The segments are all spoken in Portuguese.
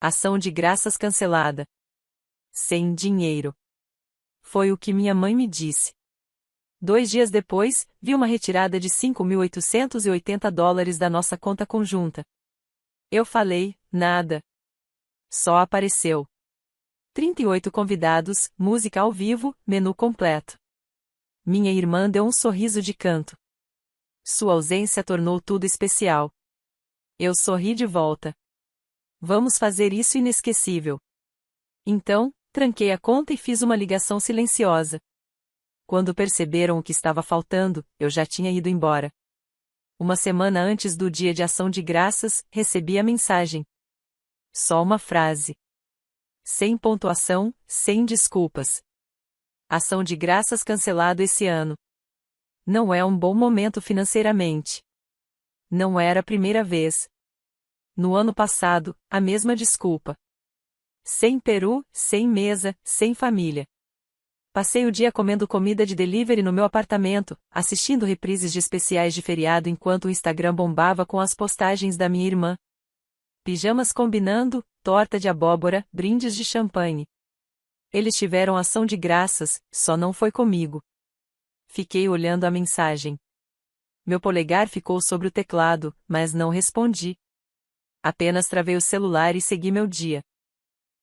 Ação de graças cancelada. Sem dinheiro. Foi o que minha mãe me disse. 2 dias depois, vi uma retirada de $5.880 da nossa conta conjunta. Eu falei, nada. Só apareceu. 38 convidados, música ao vivo, menu completo. Minha irmã deu um sorriso de canto. Sua ausência tornou tudo especial. Eu sorri de volta. Vamos fazer isso inesquecível. Então, tranquei a conta e fiz uma ligação silenciosa. Quando perceberam o que estava faltando, eu já tinha ido embora. Uma semana antes do dia de ação de graças, recebi a mensagem. Só uma frase. Sem pontuação, sem desculpas. Ação de graças cancelado esse ano. Não é um bom momento financeiramente. Não era a primeira vez. No ano passado, a mesma desculpa. Sem peru, sem mesa, sem família. Passei o dia comendo comida de delivery no meu apartamento, assistindo reprises de especiais de feriado enquanto o Instagram bombava com as postagens da minha irmã. Pijamas combinando, torta de abóbora, brindes de champanhe. Eles tiveram ação de graças, só não foi comigo. Fiquei olhando a mensagem. Meu polegar ficou sobre o teclado, mas não respondi. Apenas travei o celular e segui meu dia.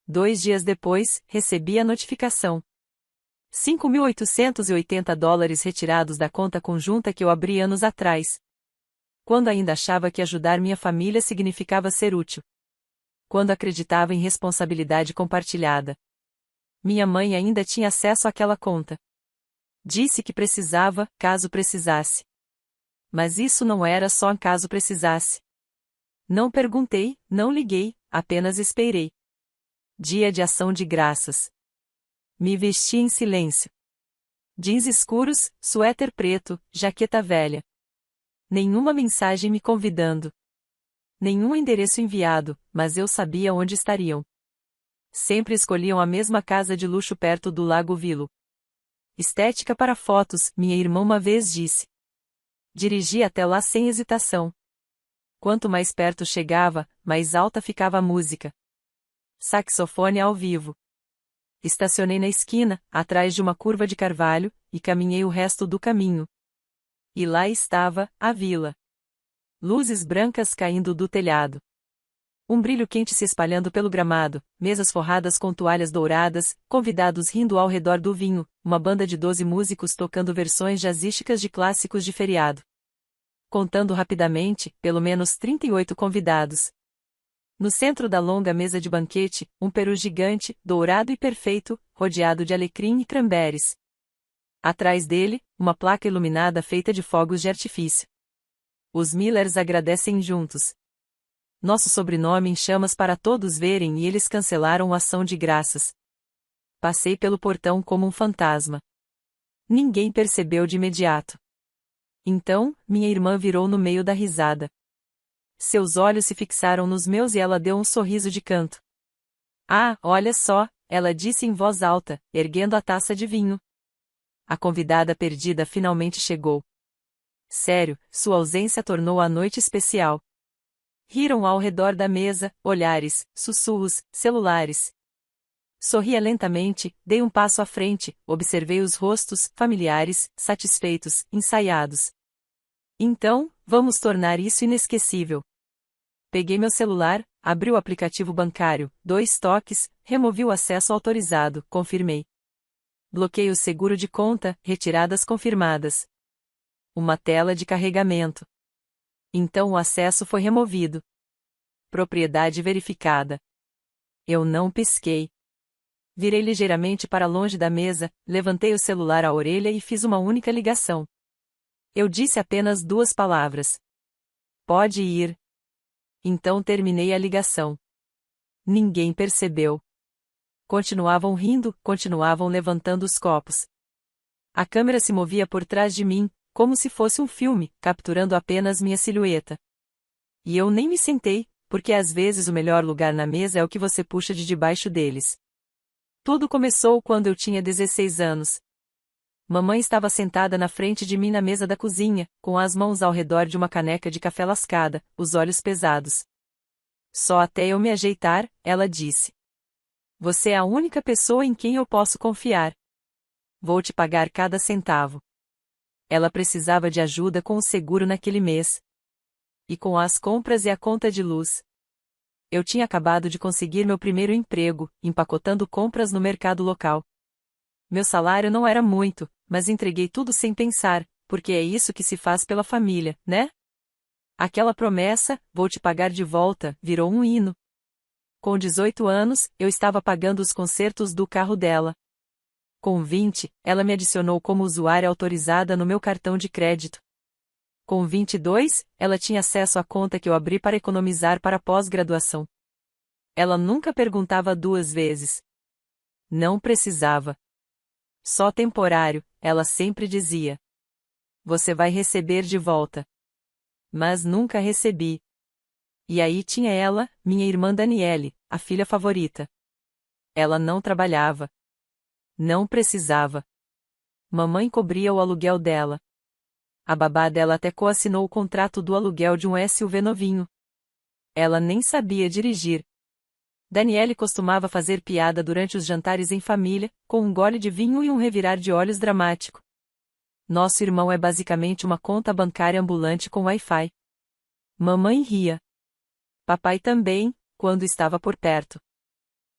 2 dias depois, recebi a notificação. $5.880 retirados da conta conjunta que eu abri anos atrás. Quando ainda achava que ajudar minha família significava ser útil. Quando acreditava em responsabilidade compartilhada. Minha mãe ainda tinha acesso àquela conta. Disse que precisava, caso precisasse. Mas isso não era só caso precisasse. Não perguntei, não liguei, apenas esperei. Dia de ação de graças. Me vesti em silêncio. Jeans escuros, suéter preto, jaqueta velha. Nenhuma mensagem me convidando. Nenhum endereço enviado, mas eu sabia onde estariam. Sempre escolhiam a mesma casa de luxo perto do Lago Vilo. Estética para fotos, minha irmã uma vez disse. Dirigi até lá sem hesitação. Quanto mais perto chegava, mais alta ficava a música. Saxofone ao vivo. Estacionei na esquina, atrás de uma curva de carvalho, e caminhei o resto do caminho. E lá estava, a vila. Luzes brancas caindo do telhado. Um brilho quente se espalhando pelo gramado, mesas forradas com toalhas douradas, convidados rindo ao redor do vinho, uma banda de 12 músicos tocando versões jazzísticas de clássicos de feriado. Contando rapidamente, pelo menos 38 convidados. No centro da longa mesa de banquete, um peru gigante, dourado e perfeito, rodeado de alecrim e cranberries. Atrás dele, uma placa iluminada feita de fogos de artifício. Os Millers agradecem juntos. Nosso sobrenome em chamas para todos verem e eles cancelaram a ação de graças. Passei pelo portão como um fantasma. Ninguém percebeu de imediato. Então, minha irmã virou no meio da risada. Seus olhos se fixaram nos meus e ela deu um sorriso de canto. Ah, olha só, ela disse em voz alta, erguendo a taça de vinho. A convidada perdida finalmente chegou. Sério, sua ausência tornou a noite especial. Riram ao redor da mesa, olhares, sussurros, celulares. Sorria lentamente, dei um passo à frente, observei os rostos, familiares, satisfeitos, ensaiados. Então, vamos tornar isso inesquecível. Peguei meu celular, abri o aplicativo bancário, 2 toques, removi o acesso autorizado, confirmei. Bloqueio seguro de conta, retiradas confirmadas. Uma tela de carregamento. Então o acesso foi removido. Propriedade verificada. Eu não pisquei. Virei ligeiramente para longe da mesa, levantei o celular à orelha e fiz uma única ligação. Eu disse apenas 2 palavras. Pode ir. Então terminei a ligação. Ninguém percebeu. Continuavam rindo, continuavam levantando os copos. A câmera se movia por trás de mim, como se fosse um filme, capturando apenas minha silhueta. E eu nem me sentei, porque às vezes o melhor lugar na mesa é o que você puxa de debaixo deles. Tudo começou quando eu tinha 16 anos. Mamãe estava sentada na frente de mim na mesa da cozinha, com as mãos ao redor de uma caneca de café lascada, os olhos pesados. Só até eu me ajeitar, ela disse. Você é a única pessoa em quem eu posso confiar. Vou te pagar cada centavo. Ela precisava de ajuda com o seguro naquele mês. E com as compras e a conta de luz. Eu tinha acabado de conseguir meu primeiro emprego, empacotando compras no mercado local. Meu salário não era muito, mas entreguei tudo sem pensar, porque é isso que se faz pela família, né? Aquela promessa, vou te pagar de volta, virou um hino. Com 18 anos, eu estava pagando os consertos do carro dela. Com 20, ela me adicionou como usuária autorizada no meu cartão de crédito. Com 22, ela tinha acesso à conta que eu abri para economizar para a pós-graduação. Ela nunca perguntava duas vezes. Não precisava. Só temporário, ela sempre dizia. Você vai receber de volta. Mas nunca recebi. E aí tinha ela, minha irmã Daniele, a filha favorita. Ela não trabalhava. Não precisava. Mamãe cobria o aluguel dela. A babá dela até coassinou o contrato do aluguel de um SUV novinho. Ela nem sabia dirigir. Daniele costumava fazer piada durante os jantares em família, com um gole de vinho e um revirar de olhos dramático. Nosso irmão é basicamente uma conta bancária ambulante com Wi-Fi. Mamãe ria. Papai também, quando estava por perto.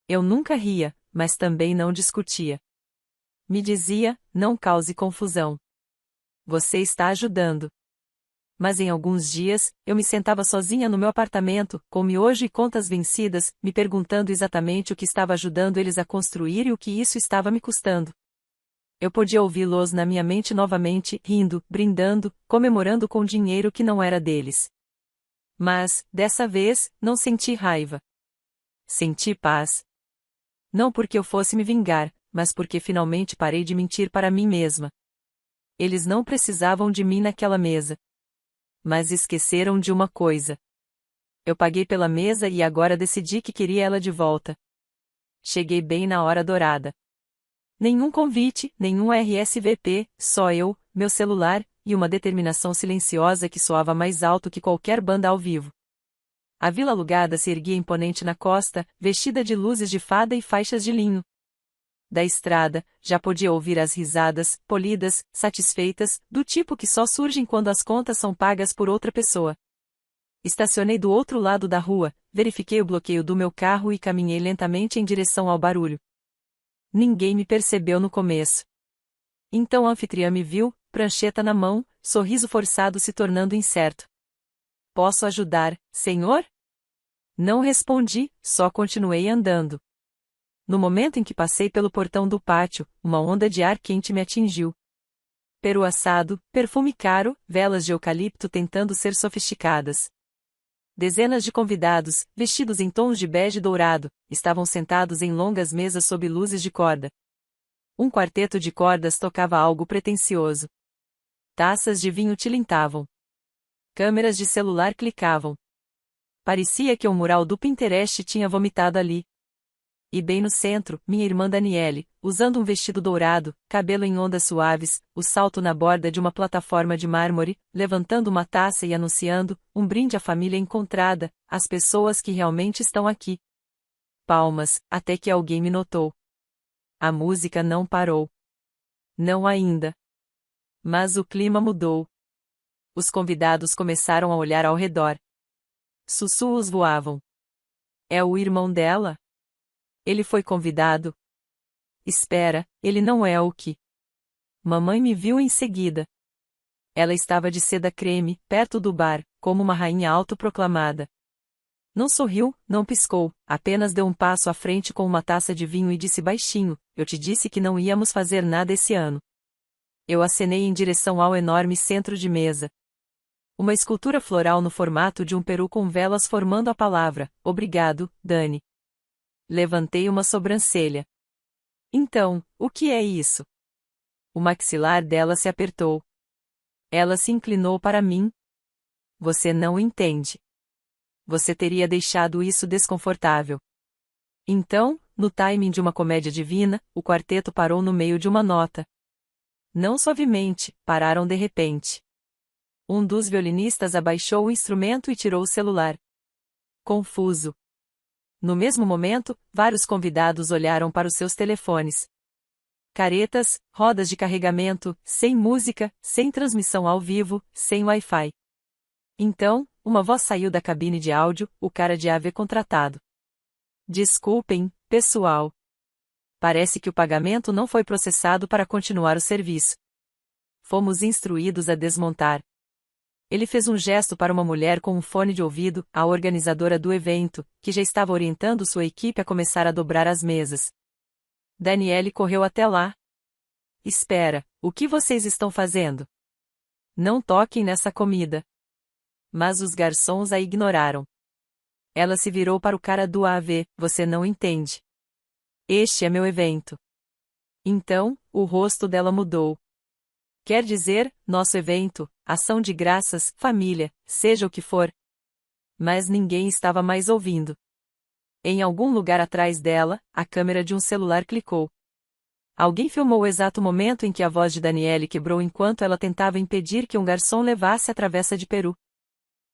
Eu nunca ria, mas também não discutia. Me dizia, não cause confusão. Você está ajudando. Mas em alguns dias, eu me sentava sozinha no meu apartamento, com miojo e contas vencidas, me perguntando exatamente o que estava ajudando eles a construir e o que isso estava me custando. Eu podia ouvi-los na minha mente novamente, rindo, brindando, comemorando com dinheiro que não era deles. Mas, dessa vez, não senti raiva. Senti paz. Não porque eu fosse me vingar, mas porque finalmente parei de mentir para mim mesma. Eles não precisavam de mim naquela mesa. Mas esqueceram de uma coisa. Eu paguei pela mesa e agora decidi que queria ela de volta. Cheguei bem na hora dourada. Nenhum convite, nenhum RSVP, só eu, meu celular, e uma determinação silenciosa que soava mais alto que qualquer banda ao vivo. A vila alugada se erguia imponente na costa, vestida de luzes de fada e faixas de linho. Da estrada, já podia ouvir as risadas, polidas, satisfeitas, do tipo que só surgem quando as contas são pagas por outra pessoa. Estacionei do outro lado da rua, verifiquei o bloqueio do meu carro e caminhei lentamente em direção ao barulho. Ninguém me percebeu no começo. Então a anfitriã me viu, prancheta na mão, sorriso forçado se tornando incerto. Posso ajudar, senhor? Não respondi, só continuei andando. No momento em que passei pelo portão do pátio, uma onda de ar quente me atingiu. Peru assado, perfume caro, velas de eucalipto tentando ser sofisticadas. Dezenas de convidados, vestidos em tons de bege dourado, estavam sentados em longas mesas sob luzes de corda. Um quarteto de cordas tocava algo pretensioso. Taças de vinho tilintavam. Câmeras de celular clicavam. Parecia que o mural do Pinterest tinha vomitado ali. E bem no centro, minha irmã Daniele, usando um vestido dourado, cabelo em ondas suaves, o salto na borda de uma plataforma de mármore, levantando uma taça e anunciando, um brinde à família encontrada, às pessoas que realmente estão aqui. Palmas, até que alguém me notou. A música não parou. Não ainda. Mas o clima mudou. Os convidados começaram a olhar ao redor. Sussurros voavam. É o irmão dela? Ele foi convidado? Espera, ele não é o que. Mamãe me viu em seguida. Ela estava de seda creme, perto do bar, como uma rainha autoproclamada. Não sorriu, não piscou, apenas deu um passo à frente com uma taça de vinho e disse baixinho, eu te disse que não íamos fazer nada esse ano. Eu acenei em direção ao enorme centro de mesa. Uma escultura floral no formato de um peru com velas formando a palavra, obrigado, Dani. Levantei uma sobrancelha. Então, o que é isso? O maxilar dela se apertou. Ela se inclinou para mim. Você não entende. Você teria deixado isso desconfortável. Então, no timing de uma comédia divina, o quarteto parou no meio de uma nota. Não suavemente, pararam de repente. Um dos violinistas abaixou o instrumento e tirou o celular. confuso. No mesmo momento, vários convidados olharam para os seus telefones. Caretas, rodas de carregamento, sem música, sem transmissão ao vivo, sem Wi-Fi. Então, uma voz saiu da cabine de áudio, o cara de AV contratado. Desculpem, pessoal. Parece que o pagamento não foi processado para continuar o serviço. Fomos instruídos a desmontar. Ele fez um gesto para uma mulher com um fone de ouvido, a organizadora do evento, que já estava orientando sua equipe a começar a dobrar as mesas. Daniele correu até lá. Espera, o que vocês estão fazendo? Não toquem nessa comida. Mas os garçons a ignoraram. Ela se virou para o cara do AV, você não entende. Este é meu evento. Então, o rosto dela mudou. Quer dizer, nosso evento, ação de graças, família, seja o que for. Mas ninguém estava mais ouvindo. Em algum lugar atrás dela, a câmera de um celular clicou. Alguém filmou o exato momento em que a voz de Daniele quebrou enquanto ela tentava impedir que um garçom levasse a travessa de peru.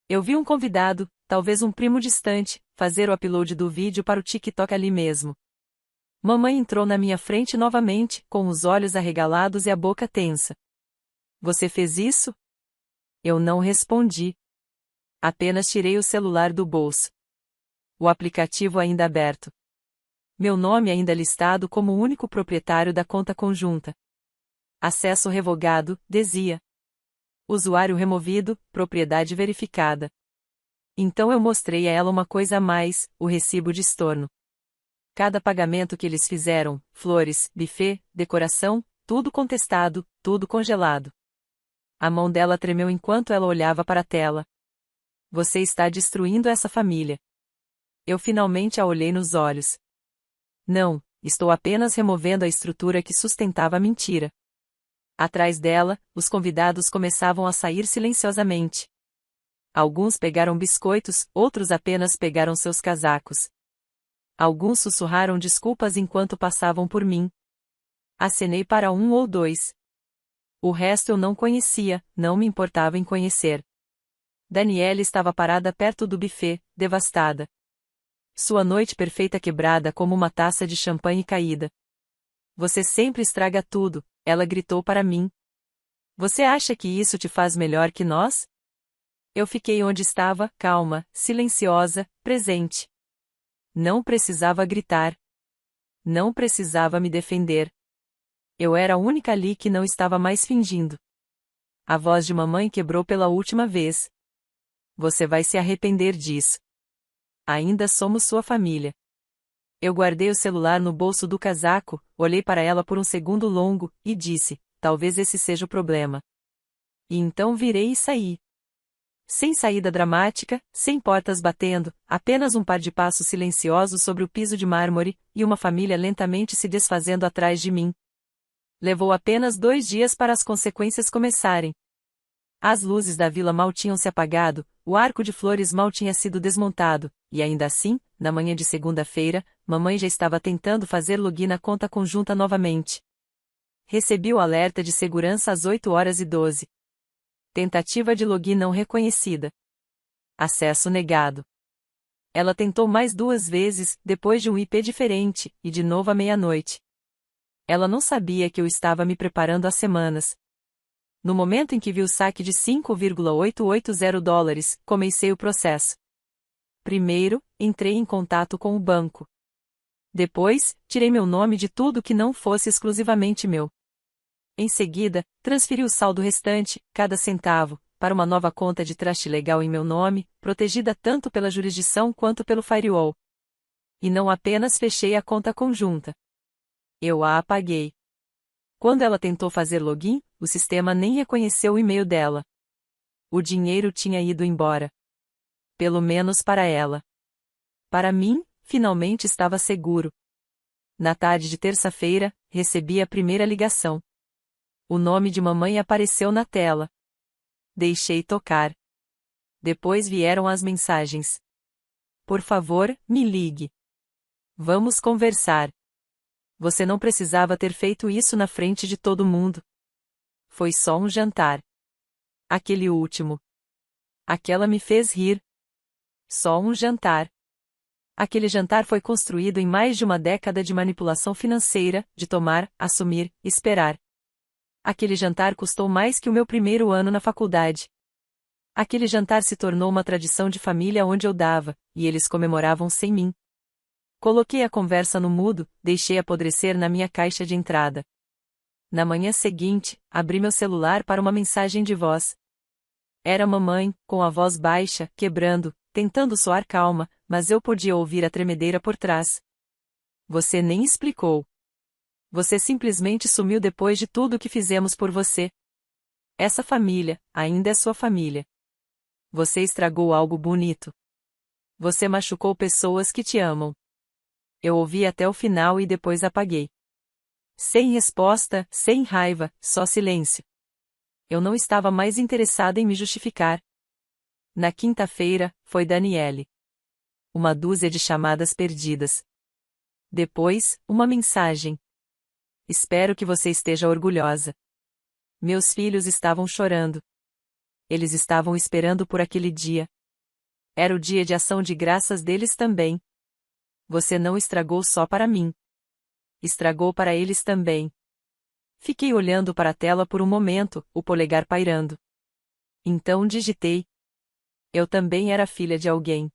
Eu vi um convidado, talvez um primo distante, fazer o upload do vídeo para o TikTok ali mesmo. Mamãe entrou na minha frente novamente, com os olhos arregalados e a boca tensa. Você fez isso? Eu não respondi. Apenas tirei o celular do bolso. O aplicativo ainda aberto. Meu nome ainda listado como o único proprietário da conta conjunta. Acesso revogado, dizia. Usuário removido, propriedade verificada. Então eu mostrei a ela uma coisa a mais, o recibo de estorno. Cada pagamento que eles fizeram, flores, buffet, decoração, tudo contestado, tudo congelado. A mão dela tremeu enquanto ela olhava para a tela. Você está destruindo essa família. Eu finalmente a olhei nos olhos. Não, estou apenas removendo a estrutura que sustentava a mentira. Atrás dela, os convidados começavam a sair silenciosamente. Alguns pegaram biscoitos, outros apenas pegaram seus casacos. Alguns sussurraram desculpas enquanto passavam por mim. Acenei para um ou dois. O resto eu não conhecia, não me importava em conhecer. Daniele estava parada perto do buffet, devastada. Sua noite perfeita quebrada como uma taça de champanhe caída. Você sempre estraga tudo, ela gritou para mim. Você acha que isso te faz melhor que nós? Eu fiquei onde estava, calma, silenciosa, presente. Não precisava gritar. Não precisava me defender. Eu era a única ali que não estava mais fingindo. A voz de mamãe quebrou pela última vez. Você vai se arrepender disso. Ainda somos sua família. Eu guardei o celular no bolso do casaco, olhei para ela por um segundo longo, e disse, talvez esse seja o problema. E então virei e saí. Sem saída dramática, sem portas batendo, apenas um par de passos silenciosos sobre o piso de mármore, e uma família lentamente se desfazendo atrás de mim. Levou apenas 2 dias para as consequências começarem. As luzes da vila mal tinham se apagado, o arco de flores mal tinha sido desmontado, e ainda assim, na manhã de segunda-feira, mamãe já estava tentando fazer login na conta conjunta novamente. Recebi o alerta de segurança às 8h12. Tentativa de login não reconhecida. Acesso negado. Ela tentou mais 2 vezes, depois de um IP diferente, e de novo à meia-noite. Ela não sabia que eu estava me preparando há semanas. No momento em que vi o saque de $5,880, comecei o processo. Primeiro, entrei em contato com o banco. Depois, tirei meu nome de tudo que não fosse exclusivamente meu. Em seguida, transferi o saldo restante, cada centavo, para uma nova conta de trust legal em meu nome, protegida tanto pela jurisdição quanto pelo firewall. E não apenas fechei a conta conjunta. Eu a apaguei. Quando ela tentou fazer login, o sistema nem reconheceu o e-mail dela. O dinheiro tinha ido embora. Pelo menos para ela. Para mim, finalmente estava seguro. Na tarde de terça-feira, recebi a primeira ligação. O nome de mamãe apareceu na tela. Deixei tocar. Depois vieram as mensagens. Por favor, me ligue. Vamos conversar. Você não precisava ter feito isso na frente de todo mundo. Foi só um jantar. Aquele último. Aquela me fez rir. só um jantar. Aquele jantar foi construído em mais de uma década de manipulação financeira, de tomar, assumir, esperar. Aquele jantar custou mais que o meu primeiro ano na faculdade. Aquele jantar se tornou uma tradição de família onde eu dava, e eles comemoravam sem mim. Coloquei a conversa no mudo, deixei apodrecer na minha caixa de entrada. Na manhã seguinte, abri meu celular para uma mensagem de voz. Era mamãe, com a voz baixa, quebrando, tentando soar calma, mas eu podia ouvir a tremedeira por trás. Você nem explicou. Você simplesmente sumiu depois de tudo o que fizemos por você. Essa família, ainda é sua família. Você estragou algo bonito. Você machucou pessoas que te amam. Eu ouvi até o final e depois apaguei. Sem resposta, sem raiva, só silêncio. Eu não estava mais interessada em me justificar. Na quinta-feira, foi Daniele. Uma dúzia de chamadas perdidas. Depois, uma mensagem. Espero que você esteja orgulhosa. Meus filhos estavam chorando. Eles estavam esperando por aquele dia. Era o dia de ação de graças deles também. Você não estragou só para mim. Estragou para eles também. Fiquei olhando para a tela por um momento, o polegar pairando. Então digitei. Eu também era filha de alguém.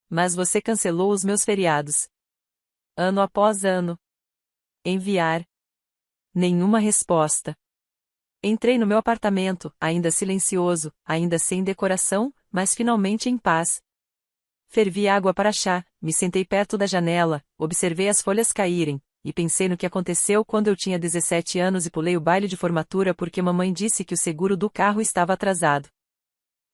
Mas você cancelou os meus feriados. Ano após ano. Enviar. Nenhuma resposta. Entrei no meu apartamento, ainda silencioso, ainda sem decoração, mas finalmente em paz. Fervi água para chá, me sentei perto da janela, observei as folhas caírem, e pensei no que aconteceu quando eu tinha 17 anos e pulei o baile de formatura porque mamãe disse que o seguro do carro estava atrasado.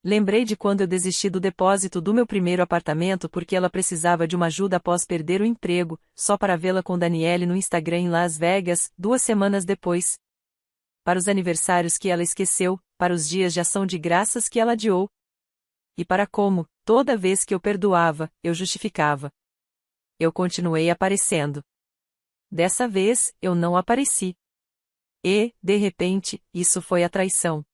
Lembrei de quando eu desisti do depósito do meu primeiro apartamento porque ela precisava de uma ajuda após perder o emprego, só para vê-la com Daniele no Instagram em Las Vegas, 2 semanas depois. Para os aniversários que ela esqueceu, para os dias de ação de graças que ela adiou. E para como, toda vez que eu perdoava, eu justificava. Eu continuei aparecendo. Dessa vez, eu não apareci. E, de repente, isso foi a traição.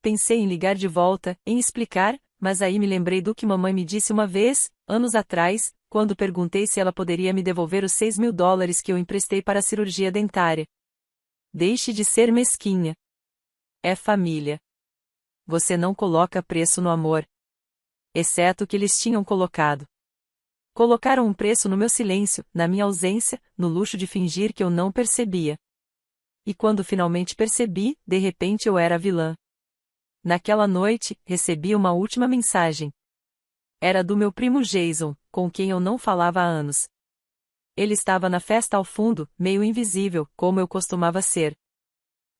Pensei em ligar de volta, em explicar, mas aí me lembrei do que mamãe me disse uma vez, anos atrás, quando perguntei se ela poderia me devolver os $6.000 que eu emprestei para a cirurgia dentária. Deixe de ser mesquinha. É família. Você não coloca preço no amor. Exceto que eles tinham colocado. Colocaram um preço no meu silêncio, na minha ausência, no luxo de fingir que eu não percebia. E quando finalmente percebi, de repente eu era a vilã. Naquela noite, recebi uma última mensagem. Era do meu primo Jason, com quem eu não falava há anos. Ele estava na festa ao fundo, meio invisível, como eu costumava ser.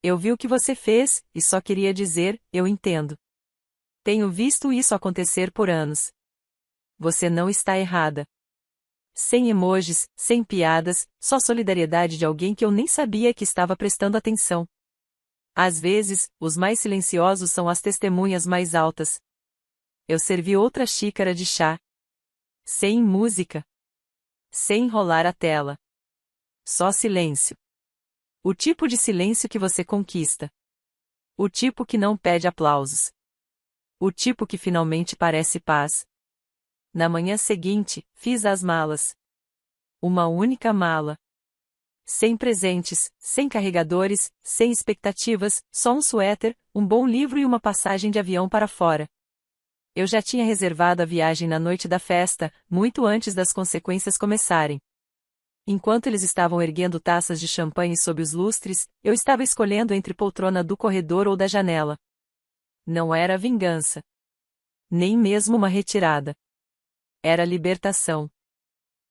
Eu vi o que você fez, e só queria dizer, eu entendo. Tenho visto isso acontecer por anos. Você não está errada. Sem emojis, sem piadas, só solidariedade de alguém que eu nem sabia que estava prestando atenção. Às vezes, os mais silenciosos são as testemunhas mais altas. Eu servi outra xícara de chá. Sem música. Sem enrolar a tela. Só silêncio. O tipo de silêncio que você conquista. O tipo que não pede aplausos. O tipo que finalmente parece paz. Na manhã seguinte, fiz as malas. Uma única mala. Sem presentes, sem carregadores, sem expectativas, só um suéter, um bom livro e uma passagem de avião para fora. Eu já tinha reservado a viagem na noite da festa, muito antes das consequências começarem. Enquanto eles estavam erguendo taças de champanhe sob os lustres, eu estava escolhendo entre poltrona do corredor ou da janela. Não era vingança. Nem mesmo uma retirada. Era libertação.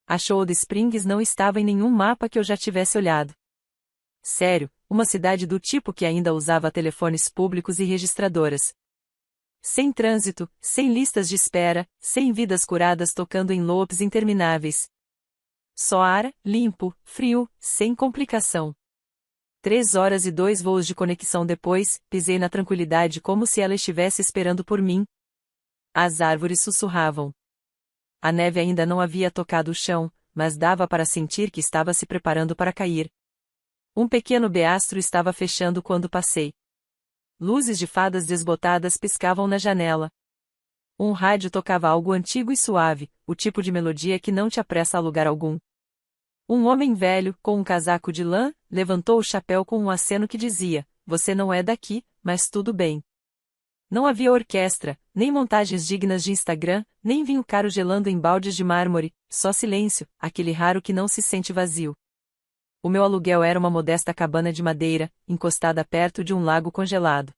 A Cold Springs não estava em nenhum mapa que eu já tivesse olhado. Sério, uma cidade do tipo que ainda usava telefones públicos e registradoras. Sem trânsito, sem listas de espera, sem vidas curadas tocando em loops intermináveis. Só ar, limpo, frio, sem complicação. 3 horas e 2 voos de conexão depois, pisei na tranquilidade como se ela estivesse esperando por mim. As árvores sussurravam. A neve ainda não havia tocado o chão, mas dava para sentir que estava se preparando para cair. Um pequeno beastro estava fechando quando passei. Luzes de fadas desbotadas piscavam na janela. Um rádio tocava algo antigo e suave, o tipo de melodia que não te apressa a lugar algum. Um homem velho, com um casaco de lã, levantou o chapéu com um aceno que dizia: "Você não é daqui, mas tudo bem." Não havia orquestra, nem montagens dignas de Instagram, nem vinho caro gelando em baldes de mármore, só silêncio, aquele raro que não se sente vazio. O meu aluguel era uma modesta cabana de madeira, encostada perto de um lago congelado.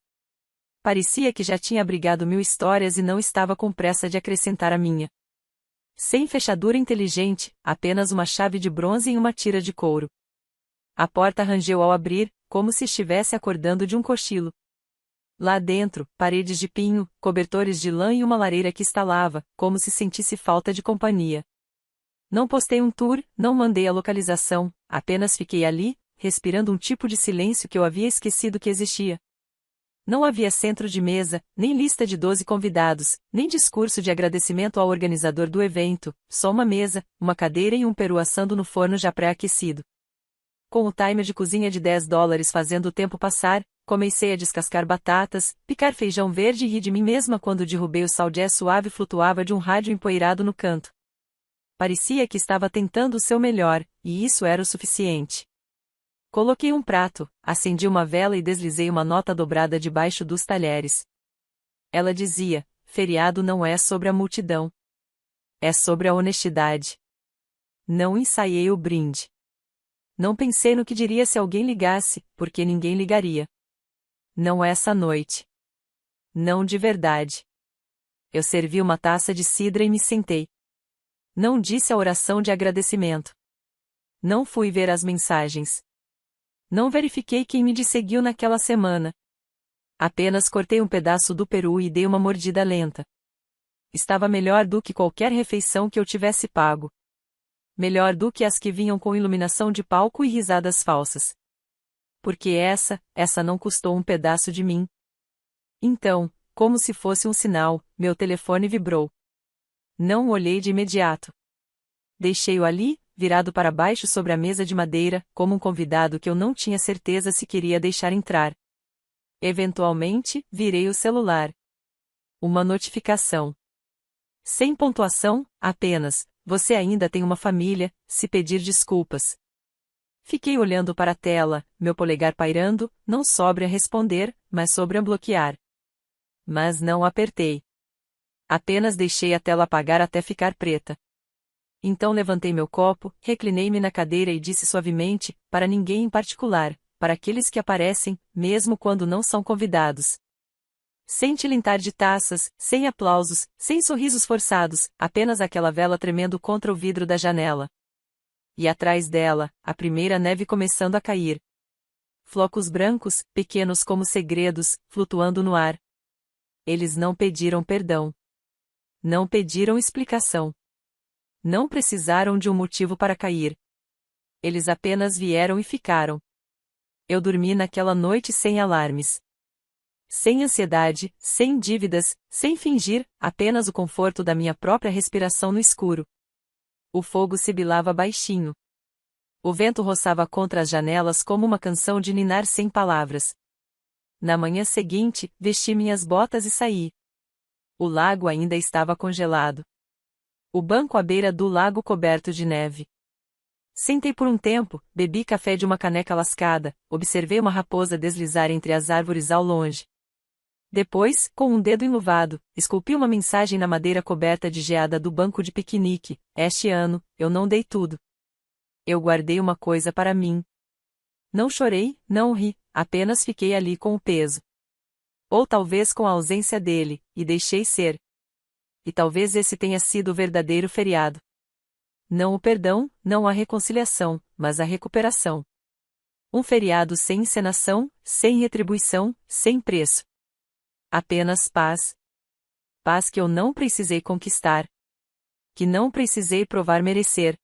Parecia que já tinha abrigado 1000 histórias e não estava com pressa de acrescentar a minha. Sem fechadura inteligente, apenas uma chave de bronze e uma tira de couro. A porta rangeu ao abrir, como se estivesse acordando de um cochilo. Lá dentro, paredes de pinho, cobertores de lã e uma lareira que estalava, como se sentisse falta de companhia. Não postei um tour, não mandei a localização, apenas fiquei ali, respirando um tipo de silêncio que eu havia esquecido que existia. Não havia centro de mesa, nem lista de 12 convidados, nem discurso de agradecimento ao organizador do evento, só uma mesa, uma cadeira e um peru assando no forno já pré-aquecido. Com o timer de cozinha de $10 fazendo o tempo passar, comecei a descascar batatas, picar feijão verde e ri de mim mesma quando derrubei o saldié suave flutuava de um rádio empoeirado no canto. Parecia que estava tentando o seu melhor, e isso era o suficiente. Coloquei um prato, acendi uma vela e deslizei uma nota dobrada debaixo dos talheres. Ela dizia: feriado não é sobre a multidão. É sobre a honestidade. Não ensaiei o brinde. Não pensei no que diria se alguém ligasse, porque ninguém ligaria. Não essa noite. Não de verdade. Eu servi uma taça de cidra e me sentei. Não disse a oração de agradecimento. Não fui ver as mensagens. Não verifiquei quem me seguiu naquela semana. Apenas cortei um pedaço do peru e dei uma mordida lenta. Estava melhor do que qualquer refeição que eu tivesse pago. Melhor do que as que vinham com iluminação de palco e risadas falsas. Porque essa não custou um pedaço de mim. Então, como se fosse um sinal, meu telefone vibrou. Não olhei de imediato. Deixei-o ali, virado para baixo sobre a mesa de madeira, como um convidado que eu não tinha certeza se queria deixar entrar. Eventualmente, virei o celular. Uma notificação. Sem pontuação, apenas: você ainda tem uma família, se pedir desculpas. Fiquei olhando para a tela, meu polegar pairando, não sobre a responder, mas sobre a bloquear. Mas não apertei. Apenas deixei a tela apagar até ficar preta. Então levantei meu copo, reclinei-me na cadeira e disse suavemente, para ninguém em particular, para aqueles que aparecem, mesmo quando não são convidados. Sem tilintar de taças, sem aplausos, sem sorrisos forçados, apenas aquela vela tremendo contra o vidro da janela. E atrás dela, a primeira neve começando a cair. Flocos brancos, pequenos como segredos, flutuando no ar. Eles não pediram perdão. Não pediram explicação. Não precisaram de um motivo para cair. Eles apenas vieram e ficaram. Eu dormi naquela noite sem alarmes. Sem ansiedade, sem dívidas, sem fingir, apenas o conforto da minha própria respiração no escuro. O fogo sibilava baixinho. O vento roçava contra as janelas como uma canção de ninar sem palavras. Na manhã seguinte, vesti minhas botas e saí. O lago ainda estava congelado. O banco à beira do lago coberto de neve. Sentei por um tempo, bebi café de uma caneca lascada, observei uma raposa deslizar entre as árvores ao longe. Depois, com um dedo enluvado, esculpi uma mensagem na madeira coberta de geada do banco de piquenique: este ano, eu não dei tudo. Eu guardei uma coisa para mim. Não chorei, não ri, apenas fiquei ali com o peso. Ou talvez com a ausência dele, e deixei ser. E talvez esse tenha sido o verdadeiro feriado. Não o perdão, não a reconciliação, mas a recuperação. Um feriado sem encenação, sem retribuição, sem preço. Apenas paz. Paz que eu não precisei conquistar. Que não precisei provar merecer.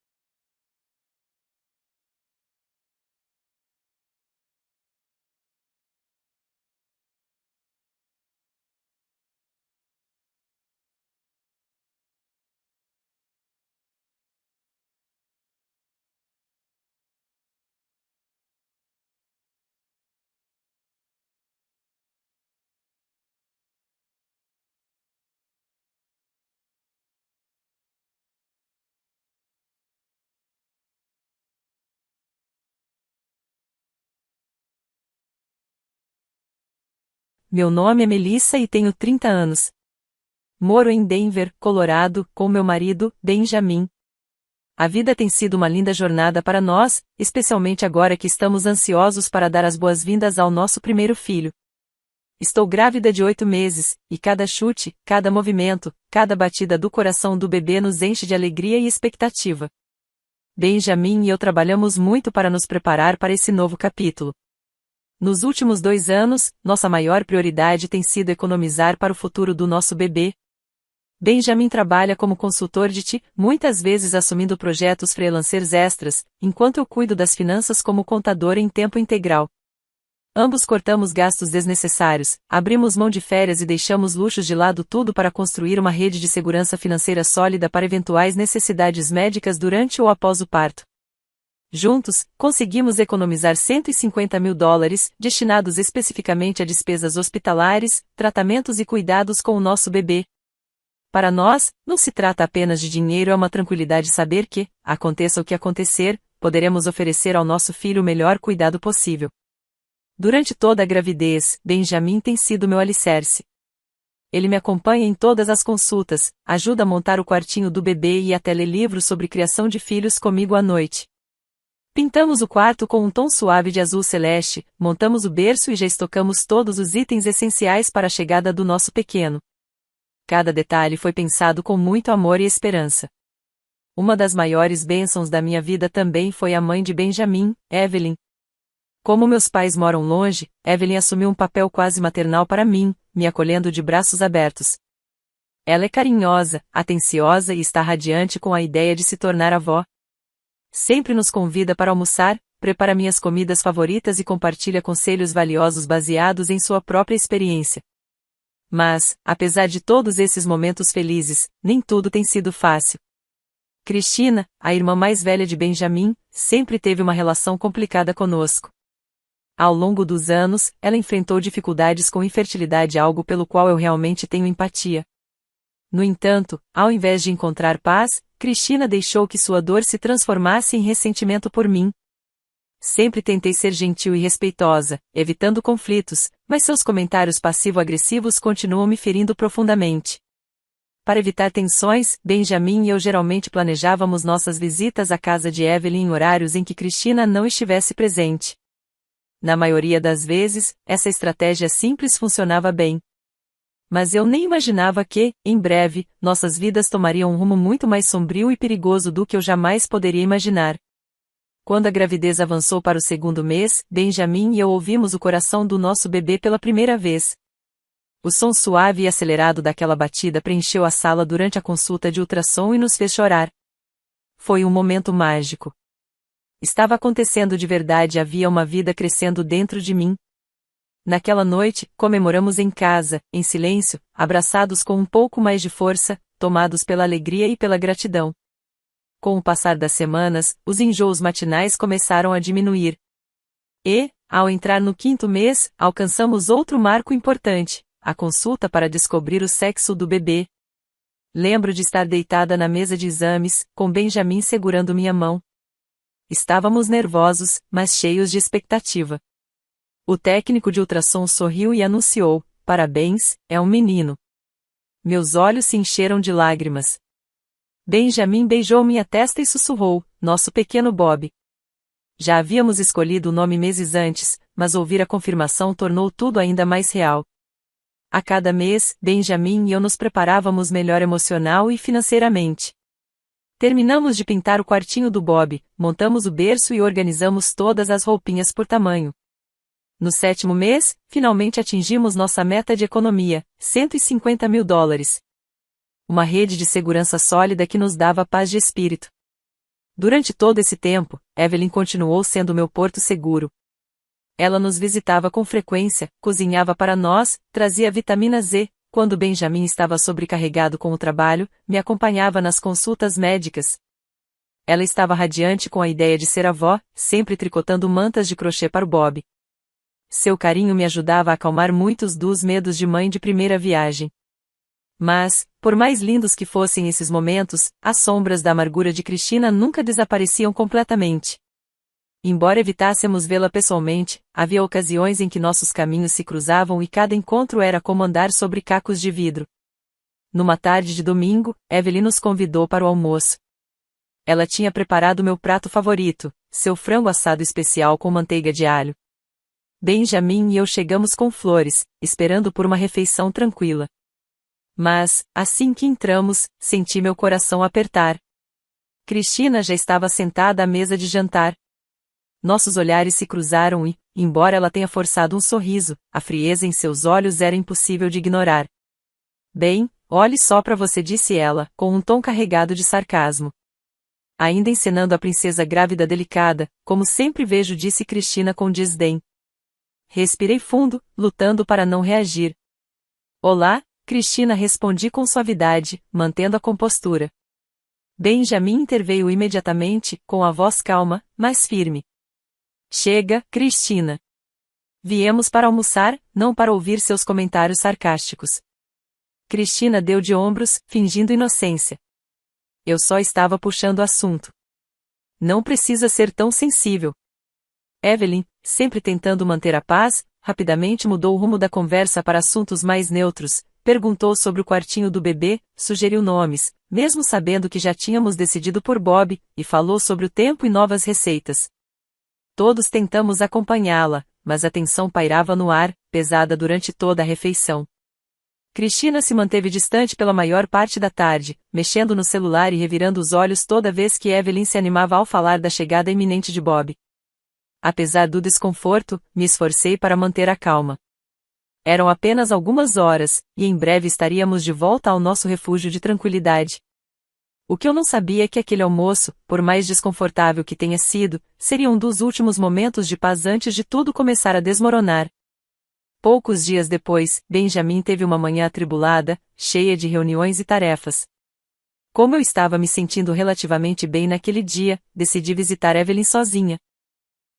meu nome é Melissa e tenho 30 anos. Moro em Denver, Colorado, com meu marido, Benjamin. A vida tem sido uma linda jornada para nós, especialmente agora que estamos ansiosos para dar as boas-vindas ao nosso primeiro filho. Estou grávida de 8 meses, e cada chute, cada movimento, cada batida do coração do bebê nos enche de alegria e expectativa. Benjamin e eu trabalhamos muito para nos preparar para esse novo capítulo. Nos últimos 2 anos, nossa maior prioridade tem sido economizar para o futuro do nosso bebê. Benjamin trabalha como consultor de TI, muitas vezes assumindo projetos freelancers extras, enquanto eu cuido das finanças como contador em tempo integral. Ambos cortamos gastos desnecessários, abrimos mão de férias e deixamos luxos de lado tudo para construir uma rede de segurança financeira sólida para eventuais necessidades médicas durante ou após o parto. Juntos, conseguimos economizar $150.000, destinados especificamente a despesas hospitalares, tratamentos e cuidados com o nosso bebê. Para nós, não se trata apenas de dinheiro, é uma tranquilidade saber que, aconteça o que acontecer, poderemos oferecer ao nosso filho o melhor cuidado possível. Durante toda a gravidez, Benjamin tem sido meu alicerce. Ele me acompanha em todas as consultas, ajuda a montar o quartinho do bebê e até lê livros sobre criação de filhos comigo à noite. Pintamos o quarto com um tom suave de azul celeste, montamos o berço e já estocamos todos os itens essenciais para a chegada do nosso pequeno. Cada detalhe foi pensado com muito amor e esperança. Uma das maiores bênçãos da minha vida também foi a mãe de Benjamin, Evelyn. Como meus pais moram longe, Evelyn assumiu um papel quase maternal para mim, me acolhendo de braços abertos. Ela é carinhosa, atenciosa e está radiante com a ideia de se tornar avó. Sempre nos convida para almoçar, prepara minhas comidas favoritas e compartilha conselhos valiosos baseados em sua própria experiência. Mas, apesar de todos esses momentos felizes, nem tudo tem sido fácil. Cristina, a irmã mais velha de Benjamin, sempre teve uma relação complicada conosco. Ao longo dos anos, ela enfrentou dificuldades com infertilidade, algo pelo qual eu realmente tenho empatia. No entanto, ao invés de encontrar paz, Cristina deixou que sua dor se transformasse em ressentimento por mim. Sempre tentei ser gentil e respeitosa, evitando conflitos, mas seus comentários passivo-agressivos continuam me ferindo profundamente. Para evitar tensões, Benjamin e eu geralmente planejávamos nossas visitas à casa de Evelyn em horários em que Cristina não estivesse presente. Na maioria das vezes, essa estratégia simples funcionava bem. Mas eu nem imaginava que, em breve, nossas vidas tomariam um rumo muito mais sombrio e perigoso do que eu jamais poderia imaginar. Quando a gravidez avançou para o 2º mês, Benjamin e eu ouvimos o coração do nosso bebê pela primeira vez. O som suave e acelerado daquela batida preencheu a sala durante a consulta de ultrassom e nos fez chorar. Foi um momento mágico. Estava acontecendo de verdade, havia uma vida crescendo dentro de mim. Naquela noite, comemoramos em casa, em silêncio, abraçados com um pouco mais de força, tomados pela alegria e pela gratidão. Com o passar das semanas, os enjoos matinais começaram a diminuir. E, ao entrar no 5º mês, alcançamos outro marco importante, a consulta para descobrir o sexo do bebê. Lembro de estar deitada na mesa de exames, com Benjamin segurando minha mão. Estávamos nervosos, mas cheios de expectativa. O técnico de ultrassom sorriu e anunciou: "Parabéns, é um menino." Meus olhos se encheram de lágrimas. Benjamin beijou minha testa e sussurrou: "Nosso pequeno Bob." Já havíamos escolhido o nome meses antes, mas ouvir a confirmação tornou tudo ainda mais real. A cada mês, Benjamin e eu nos preparávamos melhor emocional e financeiramente. Terminamos de pintar o quartinho do Bob, montamos o berço e organizamos todas as roupinhas por tamanho. No 7º mês, finalmente atingimos nossa meta de economia, $150.000. Uma rede de segurança sólida que nos dava paz de espírito. Durante todo esse tempo, Evelyn continuou sendo meu porto seguro. Ela nos visitava com frequência, cozinhava para nós, trazia vitamina Z, quando Benjamin estava sobrecarregado com o trabalho, me acompanhava nas consultas médicas. Ela estava radiante com a ideia de ser avó, sempre tricotando mantas de crochê para o Bob. Seu carinho me ajudava a acalmar muitos dos medos de mãe de primeira viagem. Mas, por mais lindos que fossem esses momentos, as sombras da amargura de Cristina nunca desapareciam completamente. Embora evitássemos vê-la pessoalmente, havia ocasiões em que nossos caminhos se cruzavam e cada encontro era como andar sobre cacos de vidro. Numa tarde de domingo, Evelyn nos convidou para o almoço. Ela tinha preparado meu prato favorito, seu frango assado especial com manteiga de alho. Benjamin e eu chegamos com flores, esperando por uma refeição tranquila. Mas, assim que entramos, senti meu coração apertar. Cristina já estava sentada à mesa de jantar. Nossos olhares se cruzaram e, embora ela tenha forçado um sorriso, a frieza em seus olhos era impossível de ignorar. Bem, olhe só para você, disse ela, com um tom carregado de sarcasmo. Ainda encenando a princesa grávida delicada, como sempre vejo, disse Cristina com desdém. Respirei fundo, lutando para não reagir. Olá, Cristina, respondi com suavidade, mantendo a compostura. Benjamin interveio imediatamente, com a voz calma, mas firme. Chega, Cristina. Viemos para almoçar, não para ouvir seus comentários sarcásticos. Cristina deu de ombros, fingindo inocência. Eu só estava puxando o assunto. Não precisa ser tão sensível. Evelyn, sempre tentando manter a paz, rapidamente mudou o rumo da conversa para assuntos mais neutros, perguntou sobre o quartinho do bebê, sugeriu nomes, mesmo sabendo que já tínhamos decidido por Bob, e falou sobre o tempo e novas receitas. Todos tentamos acompanhá-la, mas a tensão pairava no ar, pesada durante toda a refeição. Cristina se manteve distante pela maior parte da tarde, mexendo no celular e revirando os olhos toda vez que Evelyn se animava ao falar da chegada iminente de Bob. Apesar do desconforto, me esforcei para manter a calma. Eram apenas algumas horas, e em breve estaríamos de volta ao nosso refúgio de tranquilidade. O que eu não sabia é que aquele almoço, por mais desconfortável que tenha sido, seria um dos últimos momentos de paz antes de tudo começar a desmoronar. Poucos dias depois, Benjamin teve uma manhã atribulada, cheia de reuniões e tarefas. Como eu estava me sentindo relativamente bem naquele dia, decidi visitar Evelyn sozinha.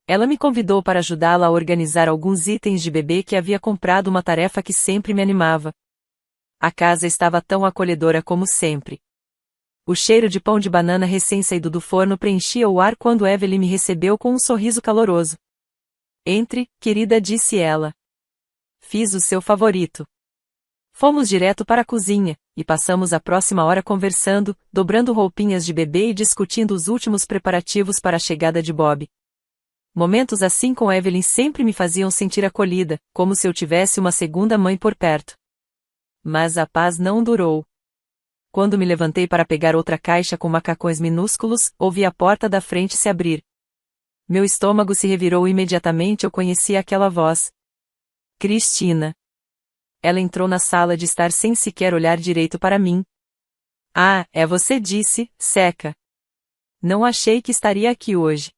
Ela me convidou para ajudá-la a organizar alguns itens de bebê que havia comprado, uma tarefa que sempre me animava. A casa estava tão acolhedora como sempre. O cheiro de pão de banana recém-saído do forno preenchia o ar quando Evelyn me recebeu com um sorriso caloroso. Entre, querida, disse ela. Fiz o seu favorito. Fomos direto para a cozinha, e passamos a próxima hora conversando, dobrando roupinhas de bebê e discutindo os últimos preparativos para a chegada de Bob. Momentos assim com Evelyn sempre me faziam sentir acolhida, como se eu tivesse uma segunda mãe por perto. Mas a paz não durou. Quando me levantei para pegar outra caixa com macacões minúsculos, ouvi a porta da frente se abrir. Meu estômago se revirou e imediatamente eu conheci aquela voz. Cristina. Ela entrou na sala de estar sem sequer olhar direito para mim. Ah, é você, disse, seca. Não achei que estaria aqui hoje.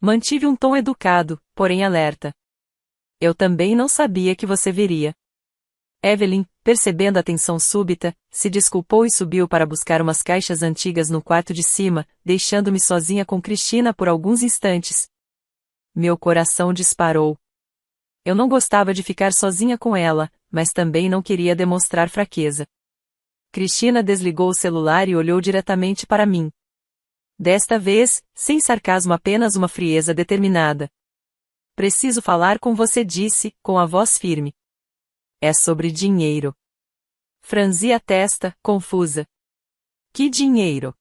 Mantive um tom educado, porém alerta. Eu também não sabia que você viria. Evelyn, percebendo a tensão súbita, se desculpou e subiu para buscar umas caixas antigas no quarto de cima, deixando-me sozinha com Cristina por alguns instantes. Meu coração disparou. Eu não gostava de ficar sozinha com ela, mas também não queria demonstrar fraqueza. Cristina desligou o celular e olhou diretamente para mim. Desta vez, sem sarcasmo, apenas uma frieza determinada. Preciso falar com você, disse, com a voz firme. É sobre dinheiro. Franzi a testa, confusa. Que dinheiro?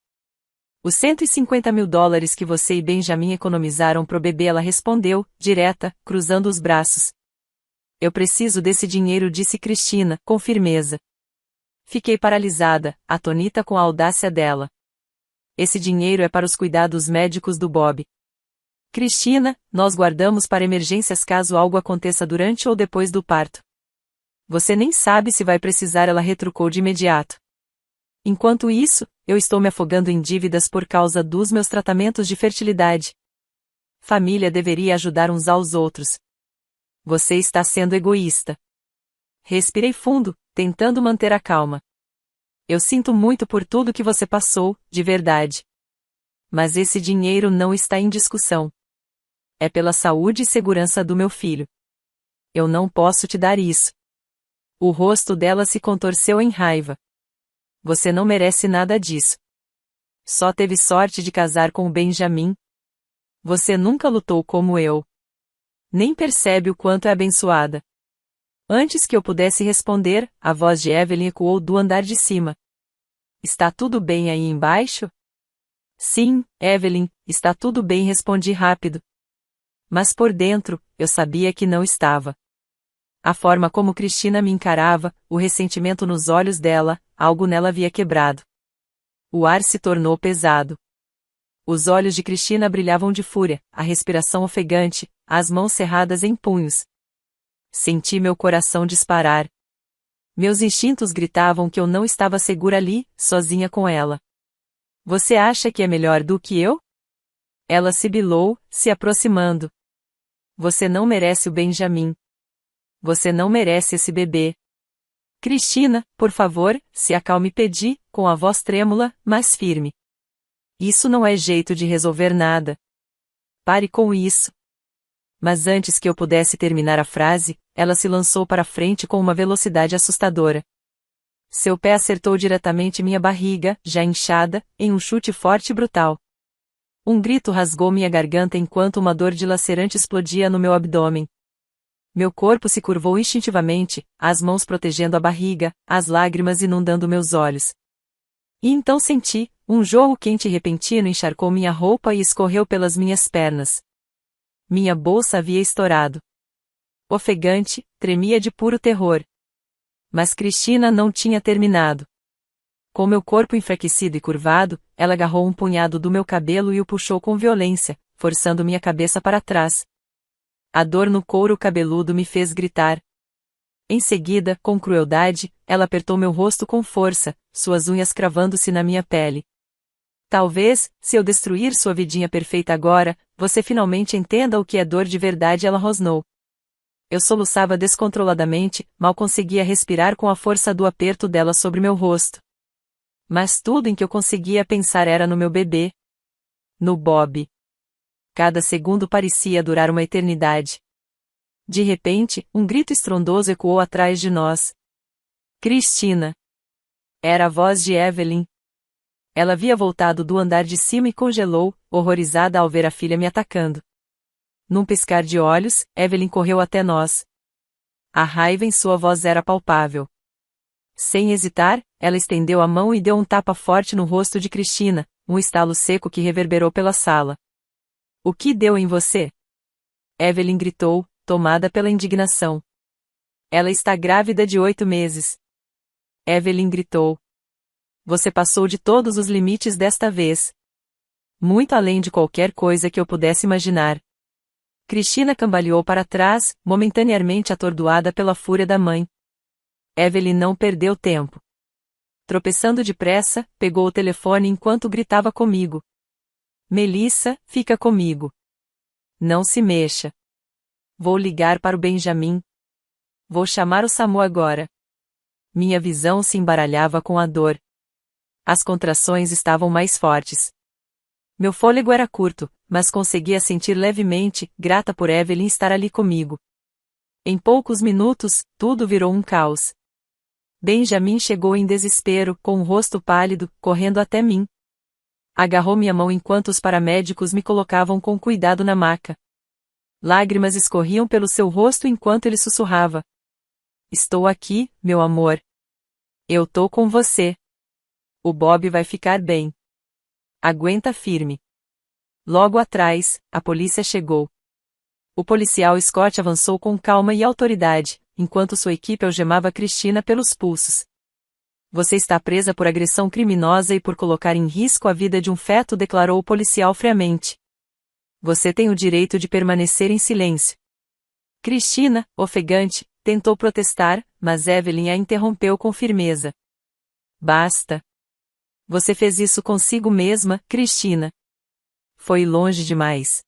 Os $150.000 que você e Benjamin economizaram pro bebê, ela respondeu, direta, cruzando os braços. Eu preciso desse dinheiro, disse Cristina, com firmeza. Fiquei paralisada, atônita com a audácia dela. Esse dinheiro é para os cuidados médicos do Bob. Cristina, nós guardamos para emergências caso algo aconteça durante ou depois do parto. Você nem sabe se vai precisar, ela retrucou de imediato. Enquanto isso, eu estou me afogando em dívidas por causa dos meus tratamentos de fertilidade. Família deveria ajudar uns aos outros. Você está sendo egoísta. Respirei fundo, tentando manter a calma. Eu sinto muito por tudo que você passou, de verdade. Mas esse dinheiro não está em discussão. É pela saúde e segurança do meu filho. Eu não posso te dar isso. O rosto dela se contorceu em raiva. Você não merece nada disso. Só teve sorte de casar com o Benjamin. Você nunca lutou como eu. Nem percebe o quanto é abençoada. Antes que eu pudesse responder, a voz de Evelyn ecoou do andar de cima. Está tudo bem aí embaixo? Sim, Evelyn, está tudo bem, respondi rápido. Mas por dentro, eu sabia que não estava. A forma como Cristina me encarava, o ressentimento nos olhos dela, algo nela havia quebrado. O ar se tornou pesado. Os olhos de Cristina brilhavam de fúria, a respiração ofegante, as mãos cerradas em punhos. Senti meu coração disparar. Meus instintos gritavam que eu não estava segura ali, sozinha com ela. Você acha que é melhor do que eu? Ela sibilou, se aproximando. Você não merece o Benjamin. Você não merece esse bebê. Cristina, por favor, se acalme, pedi, com a voz trêmula, mas firme. Isso não é jeito de resolver nada. Pare com isso. Mas antes que eu pudesse terminar a frase, ela se lançou para frente com uma velocidade assustadora. Seu pé acertou diretamente minha barriga, já inchada, em um chute forte e brutal. Um grito rasgou minha garganta enquanto uma dor dilacerante explodia no meu abdômen. Meu corpo se curvou instintivamente, as mãos protegendo a barriga, as lágrimas inundando meus olhos. E então senti, um jorro quente e repentino encharcou minha roupa e escorreu pelas minhas pernas. Minha bolsa havia estourado. Ofegante, tremia de puro terror. Mas Cristina não tinha terminado. Com meu corpo enfraquecido e curvado, ela agarrou um punhado do meu cabelo e o puxou com violência, forçando minha cabeça para trás. A dor no couro cabeludo me fez gritar. Em seguida, com crueldade, ela apertou meu rosto com força, suas unhas cravando-se na minha pele. Talvez, se eu destruir sua vidinha perfeita agora, você finalmente entenda o que é dor de verdade, ela rosnou. Eu soluçava descontroladamente, mal conseguia respirar com a força do aperto dela sobre meu rosto. Mas tudo em que eu conseguia pensar era no meu bebê. No Bob. Cada segundo parecia durar uma eternidade. De repente, um grito estrondoso ecoou atrás de nós. Cristina! Era a voz de Evelyn. Ela havia voltado do andar de cima e congelou, horrorizada ao ver a filha me atacando. Num piscar de olhos, Evelyn correu até nós. A raiva em sua voz era palpável. Sem hesitar, ela estendeu a mão e deu um tapa forte no rosto de Cristina, um estalo seco que reverberou pela sala. O que deu em você? Evelyn gritou, tomada pela indignação. Ela está grávida de 8 meses. Evelyn gritou. Você passou de todos os limites desta vez. Muito além de qualquer coisa que eu pudesse imaginar. Cristina cambaleou para trás, momentaneamente atordoada pela fúria da mãe. Evelyn não perdeu tempo. Tropeçando depressa, pegou o telefone enquanto gritava comigo. Melissa, fica comigo. Não se mexa. Vou ligar para o Benjamin. Vou chamar o SAMU agora. Minha visão se embaralhava com a dor. As contrações estavam mais fortes. Meu fôlego era curto, mas conseguia sentir levemente, grata por Evelyn estar ali comigo. Em poucos minutos, tudo virou um caos. Benjamin chegou em desespero, com o rosto pálido, correndo até mim. Agarrou minha mão enquanto os paramédicos me colocavam com cuidado na maca. Lágrimas escorriam pelo seu rosto enquanto ele sussurrava. Estou aqui, meu amor. Eu tô com você. O Bob vai ficar bem. Aguenta firme. Logo atrás, a polícia chegou. O policial Scott avançou com calma e autoridade, enquanto sua equipe algemava Cristina pelos pulsos. Você está presa por agressão criminosa e por colocar em risco a vida de um feto, declarou o policial friamente. Você tem o direito de permanecer em silêncio. Cristina, ofegante, tentou protestar, mas Evelyn a interrompeu com firmeza. Basta. Você fez isso consigo mesma, Cristina. Foi longe demais.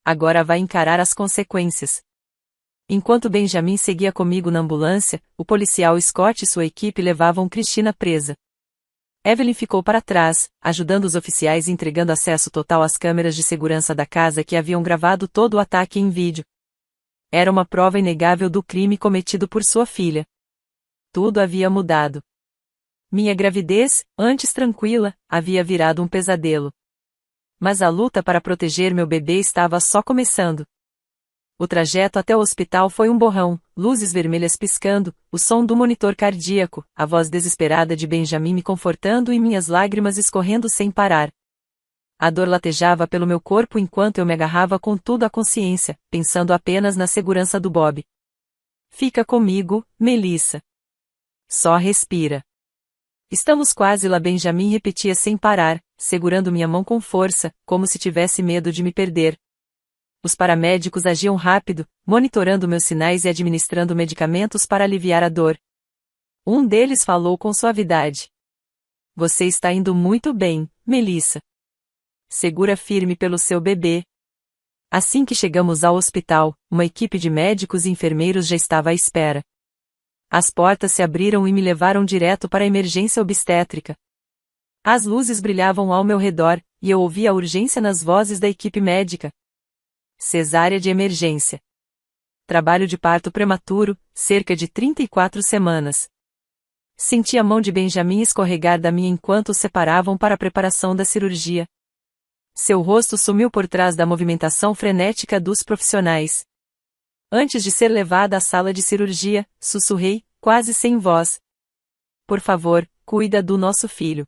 Agora vai encarar as consequências. Enquanto Benjamin seguia comigo na ambulância, o policial Scott e sua equipe levavam Cristina presa. Evelyn ficou para trás, ajudando os oficiais e entregando acesso total às câmeras de segurança da casa que haviam gravado todo o ataque em vídeo. Era uma prova inegável do crime cometido por sua filha. Tudo havia mudado. Minha gravidez, antes tranquila, havia virado um pesadelo. Mas a luta para proteger meu bebê estava só começando. O trajeto até o hospital foi um borrão, luzes vermelhas piscando, o som do monitor cardíaco, a voz desesperada de Benjamin me confortando e minhas lágrimas escorrendo sem parar. A dor latejava pelo meu corpo enquanto eu me agarrava com tudo à consciência, pensando apenas na segurança do Bob. Fica comigo, Melissa. Só respira. Estamos quase lá, Benjamin repetia sem parar, segurando minha mão com força, como se tivesse medo de me perder. Os paramédicos agiam rápido, monitorando meus sinais e administrando medicamentos para aliviar a dor. Um deles falou com suavidade. Você está indo muito bem, Melissa. Segura firme pelo seu bebê. Assim que chegamos ao hospital, uma equipe de médicos e enfermeiros já estava à espera. As portas se abriram e me levaram direto para a emergência obstétrica. As luzes brilhavam ao meu redor, e eu ouvia a urgência nas vozes da equipe médica. Cesárea de emergência. Trabalho de parto prematuro, cerca de 34 semanas. Senti a mão de Benjamin escorregar da minha enquanto os separavam para a preparação da cirurgia. Seu rosto sumiu por trás da movimentação frenética dos profissionais. Antes de ser levada à sala de cirurgia, sussurrei, quase sem voz. Por favor, cuida do nosso filho.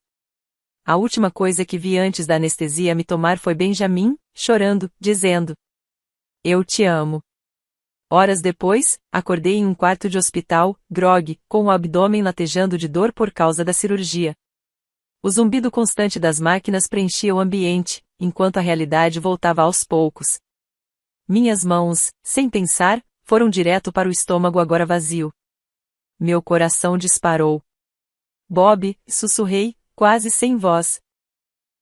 A última coisa que vi antes da anestesia me tomar foi Benjamin, chorando, dizendo: Eu te amo. Horas depois, acordei em um quarto de hospital, grogue, com o abdômen latejando de dor por causa da cirurgia. O zumbido constante das máquinas preenchia o ambiente, enquanto a realidade voltava aos poucos. Minhas mãos, sem pensar, foram direto para o estômago agora vazio. Meu coração disparou. Bob, sussurrei, quase sem voz.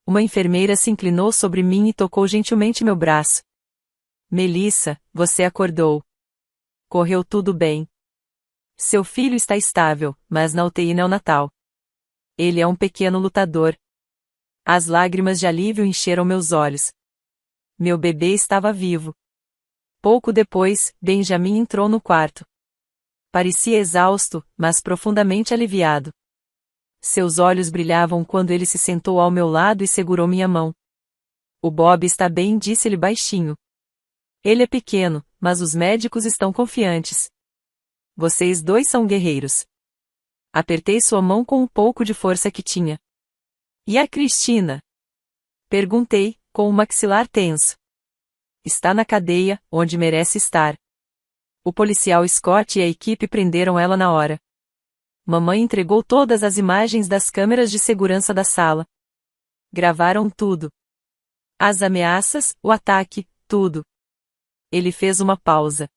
Uma enfermeira se inclinou sobre mim e tocou gentilmente meu braço. Melissa, você acordou. Correu tudo bem. Seu filho está estável, mas na UTI neonatal. Ele é um pequeno lutador. As lágrimas de alívio encheram meus olhos. Meu bebê estava vivo. Pouco depois, Benjamin entrou no quarto. Parecia exausto, mas profundamente aliviado. Seus olhos brilhavam quando ele se sentou ao meu lado e segurou minha mão. O Bob está bem, disse-lhe baixinho. Ele é pequeno, mas os médicos estão confiantes. Vocês dois são guerreiros. Apertei sua mão com um pouco de força que tinha. E a Cristina? Perguntei, com o maxilar tenso. Está na cadeia, onde merece estar. O policial Scott e a equipe prenderam ela na hora. Mamãe entregou todas as imagens das câmeras de segurança da sala. Gravaram tudo. As ameaças, o ataque, tudo. Ele fez uma pausa.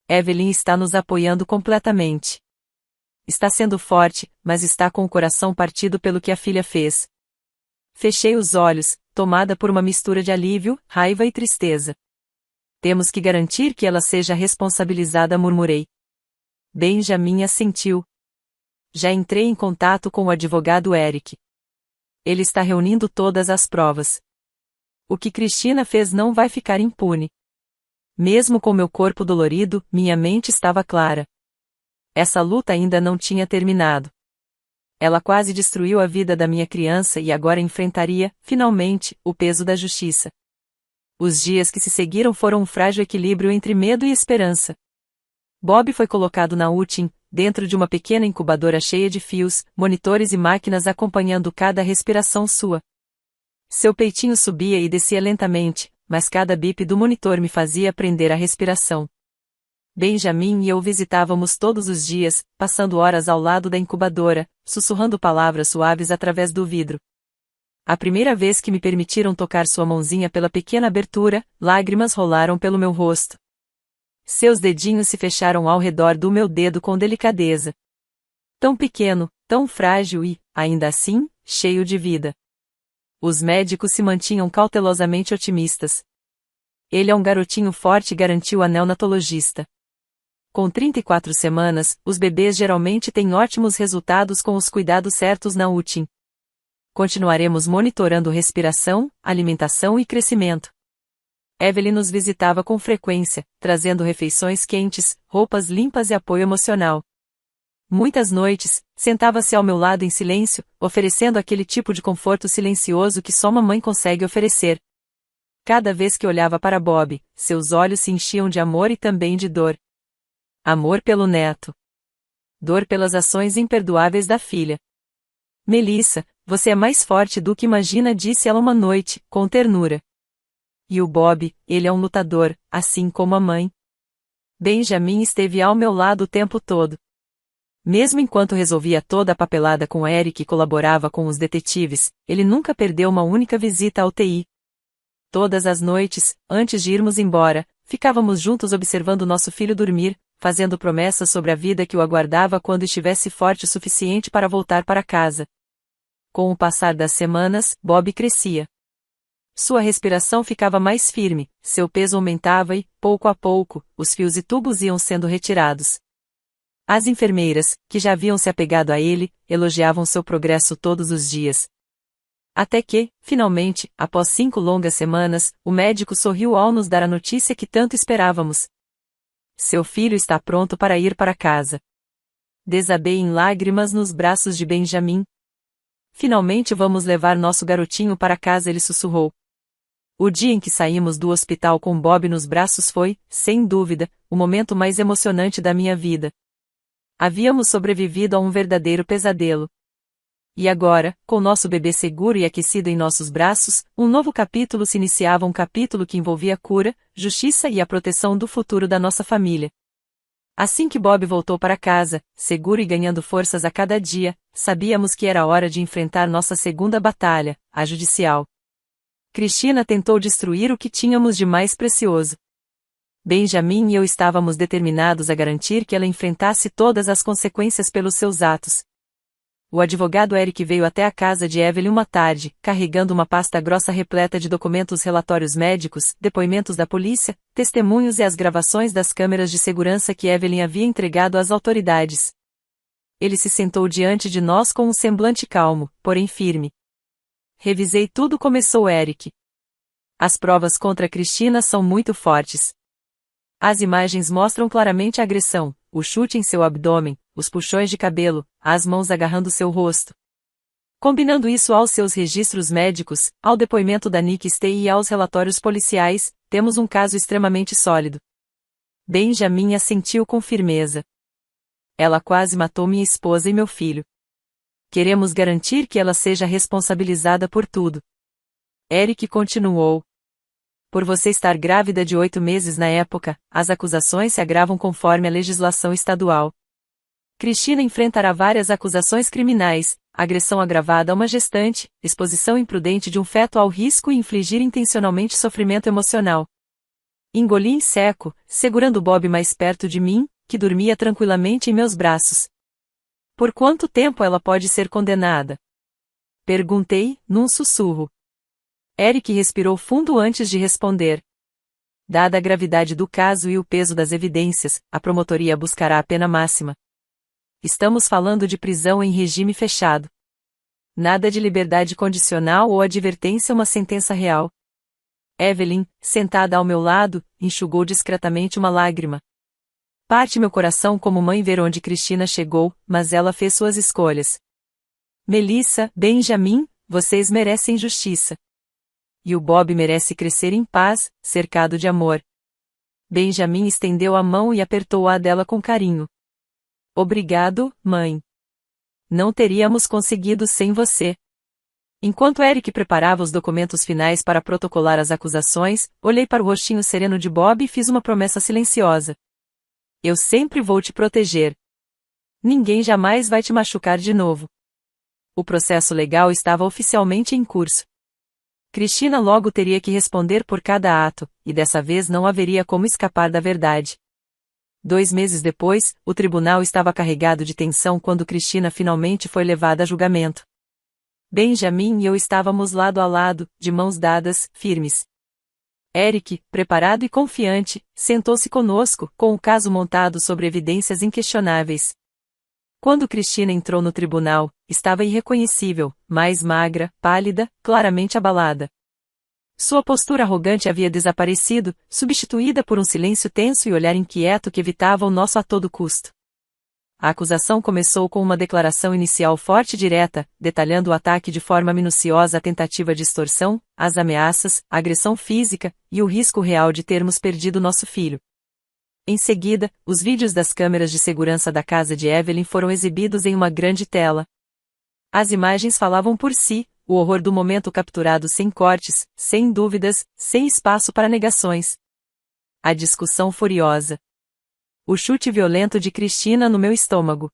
Evelyn está nos apoiando completamente. Está sendo forte, mas está com o coração partido pelo que a filha fez. Fechei os olhos, tomada por uma mistura de alívio, raiva e tristeza. Temos que garantir que ela seja responsabilizada, murmurei. Benjamin assentiu. Já entrei em contato com o advogado Eric. Ele está reunindo todas as provas. O que Cristina fez não vai ficar impune. Mesmo com meu corpo dolorido, minha mente estava clara. Essa luta ainda não tinha terminado. Ela quase destruiu a vida da minha criança e agora enfrentaria, finalmente, o peso da justiça. Os dias que se seguiram foram um frágil equilíbrio entre medo e esperança. Bob foi colocado na UTI, dentro de uma pequena incubadora cheia de fios, monitores e máquinas acompanhando cada respiração sua. Seu peitinho subia e descia lentamente, mas cada bip do monitor me fazia prender a respiração. Benjamin e eu visitávamos todos os dias, passando horas ao lado da incubadora, sussurrando palavras suaves através do vidro. A primeira vez que me permitiram tocar sua mãozinha pela pequena abertura, lágrimas rolaram pelo meu rosto. Seus dedinhos se fecharam ao redor do meu dedo com delicadeza. Tão pequeno, tão frágil e, ainda assim, cheio de vida. Os médicos se mantinham cautelosamente otimistas. Ele é um garotinho forte, garantiu a neonatologista. Com 34 semanas, os bebês geralmente têm ótimos resultados com os cuidados certos na UTI. Continuaremos monitorando respiração, alimentação e crescimento. Evelyn nos visitava com frequência, trazendo refeições quentes, roupas limpas e apoio emocional. Muitas noites, sentava-se ao meu lado em silêncio, oferecendo aquele tipo de conforto silencioso que só mamãe consegue oferecer. Cada vez que olhava para Bob, seus olhos se enchiam de amor e também de dor. Amor pelo neto. Dor pelas ações imperdoáveis da filha. Melissa, você é mais forte do que imagina, disse ela uma noite, com ternura. E o Bob, ele é um lutador, assim como a mãe. Benjamin esteve ao meu lado o tempo todo. Mesmo enquanto resolvia toda a papelada com Eric e colaborava com os detetives, ele nunca perdeu uma única visita à UTI. Todas as noites, antes de irmos embora, ficávamos juntos observando nosso filho dormir, fazendo promessas sobre a vida que o aguardava quando estivesse forte o suficiente para voltar para casa. Com o passar das semanas, Bob crescia. Sua respiração ficava mais firme, seu peso aumentava e, pouco a pouco, os fios e tubos iam sendo retirados. As enfermeiras, que já haviam se apegado a ele, elogiavam seu progresso todos os dias. Até que, finalmente, após 5 longas semanas, o médico sorriu ao nos dar a notícia que tanto esperávamos. Seu filho está pronto para ir para casa. Desabei em lágrimas nos braços de Benjamin. Finalmente vamos levar nosso garotinho para casa, ele sussurrou. O dia em que saímos do hospital com Bob nos braços foi, sem dúvida, o momento mais emocionante da minha vida. Havíamos sobrevivido a um verdadeiro pesadelo. E agora, com nosso bebê seguro e aquecido em nossos braços, um novo capítulo se iniciava, um capítulo que envolvia a cura, justiça e a proteção do futuro da nossa família. Assim que Bob voltou para casa, seguro e ganhando forças a cada dia, sabíamos que era hora de enfrentar nossa segunda batalha, a judicial. Cristina tentou destruir o que tínhamos de mais precioso. Benjamin e eu estávamos determinados a garantir que ela enfrentasse todas as consequências pelos seus atos. O advogado Eric veio até a casa de Evelyn uma tarde, carregando uma pasta grossa repleta de documentos, relatórios médicos, depoimentos da polícia, testemunhos e as gravações das câmeras de segurança que Evelyn havia entregado às autoridades. Ele se sentou diante de nós com um semblante calmo, porém firme. Revisei tudo, começou Eric. As provas contra Cristina são muito fortes. As imagens mostram claramente a agressão, o chute em seu abdômen, os puxões de cabelo, as mãos agarrando seu rosto. Combinando isso aos seus registros médicos, ao depoimento da Nick Stay e aos relatórios policiais, temos um caso extremamente sólido. Benjamin assentiu com firmeza. Ela quase matou minha esposa e meu filho. Queremos garantir que ela seja responsabilizada por tudo. Eric continuou. Por você estar grávida de 8 meses na época, as acusações se agravam conforme a legislação estadual. Cristina enfrentará várias acusações criminais, agressão agravada a uma gestante, exposição imprudente de um feto ao risco e infligir intencionalmente sofrimento emocional. Engoli em seco, segurando Bob mais perto de mim, que dormia tranquilamente em meus braços. Por quanto tempo ela pode ser condenada? Perguntei, num sussurro. Eric respirou fundo antes de responder. Dada a gravidade do caso e o peso das evidências, a promotoria buscará a pena máxima. Estamos falando de prisão em regime fechado. Nada de liberdade condicional ou advertência, uma sentença real. Evelyn, sentada ao meu lado, enxugou discretamente uma lágrima. Parte meu coração como mãe ver onde Cristina chegou, mas ela fez suas escolhas. Melissa, Benjamin, vocês merecem justiça. E o Bob merece crescer em paz, cercado de amor. Benjamin estendeu a mão e apertou-a dela com carinho. Obrigado, mãe. Não teríamos conseguido sem você. Enquanto Eric preparava os documentos finais para protocolar as acusações, olhei para o rostinho sereno de Bob e fiz uma promessa silenciosa. Eu sempre vou te proteger. Ninguém jamais vai te machucar de novo. O processo legal estava oficialmente em curso. Cristina logo teria que responder por cada ato, e dessa vez não haveria como escapar da verdade. 2 meses depois, o tribunal estava carregado de tensão quando Cristina finalmente foi levada a julgamento. Benjamin e eu estávamos lado a lado, de mãos dadas, firmes. Eric, preparado e confiante, sentou-se conosco, com o caso montado sobre evidências inquestionáveis. Quando Cristina entrou no tribunal, estava irreconhecível, mais magra, pálida, claramente abalada. Sua postura arrogante havia desaparecido, substituída por um silêncio tenso e olhar inquieto que evitava o nosso a todo custo. A acusação começou com uma declaração inicial forte e direta, detalhando o ataque de forma minuciosa, a tentativa de extorsão, as ameaças, a agressão física e o risco real de termos perdido nosso filho. Em seguida, os vídeos das câmeras de segurança da casa de Evelyn foram exibidos em uma grande tela. As imagens falavam por si, o horror do momento capturado sem cortes, sem dúvidas, sem espaço para negações. A discussão furiosa. O chute violento de Cristina no meu estômago.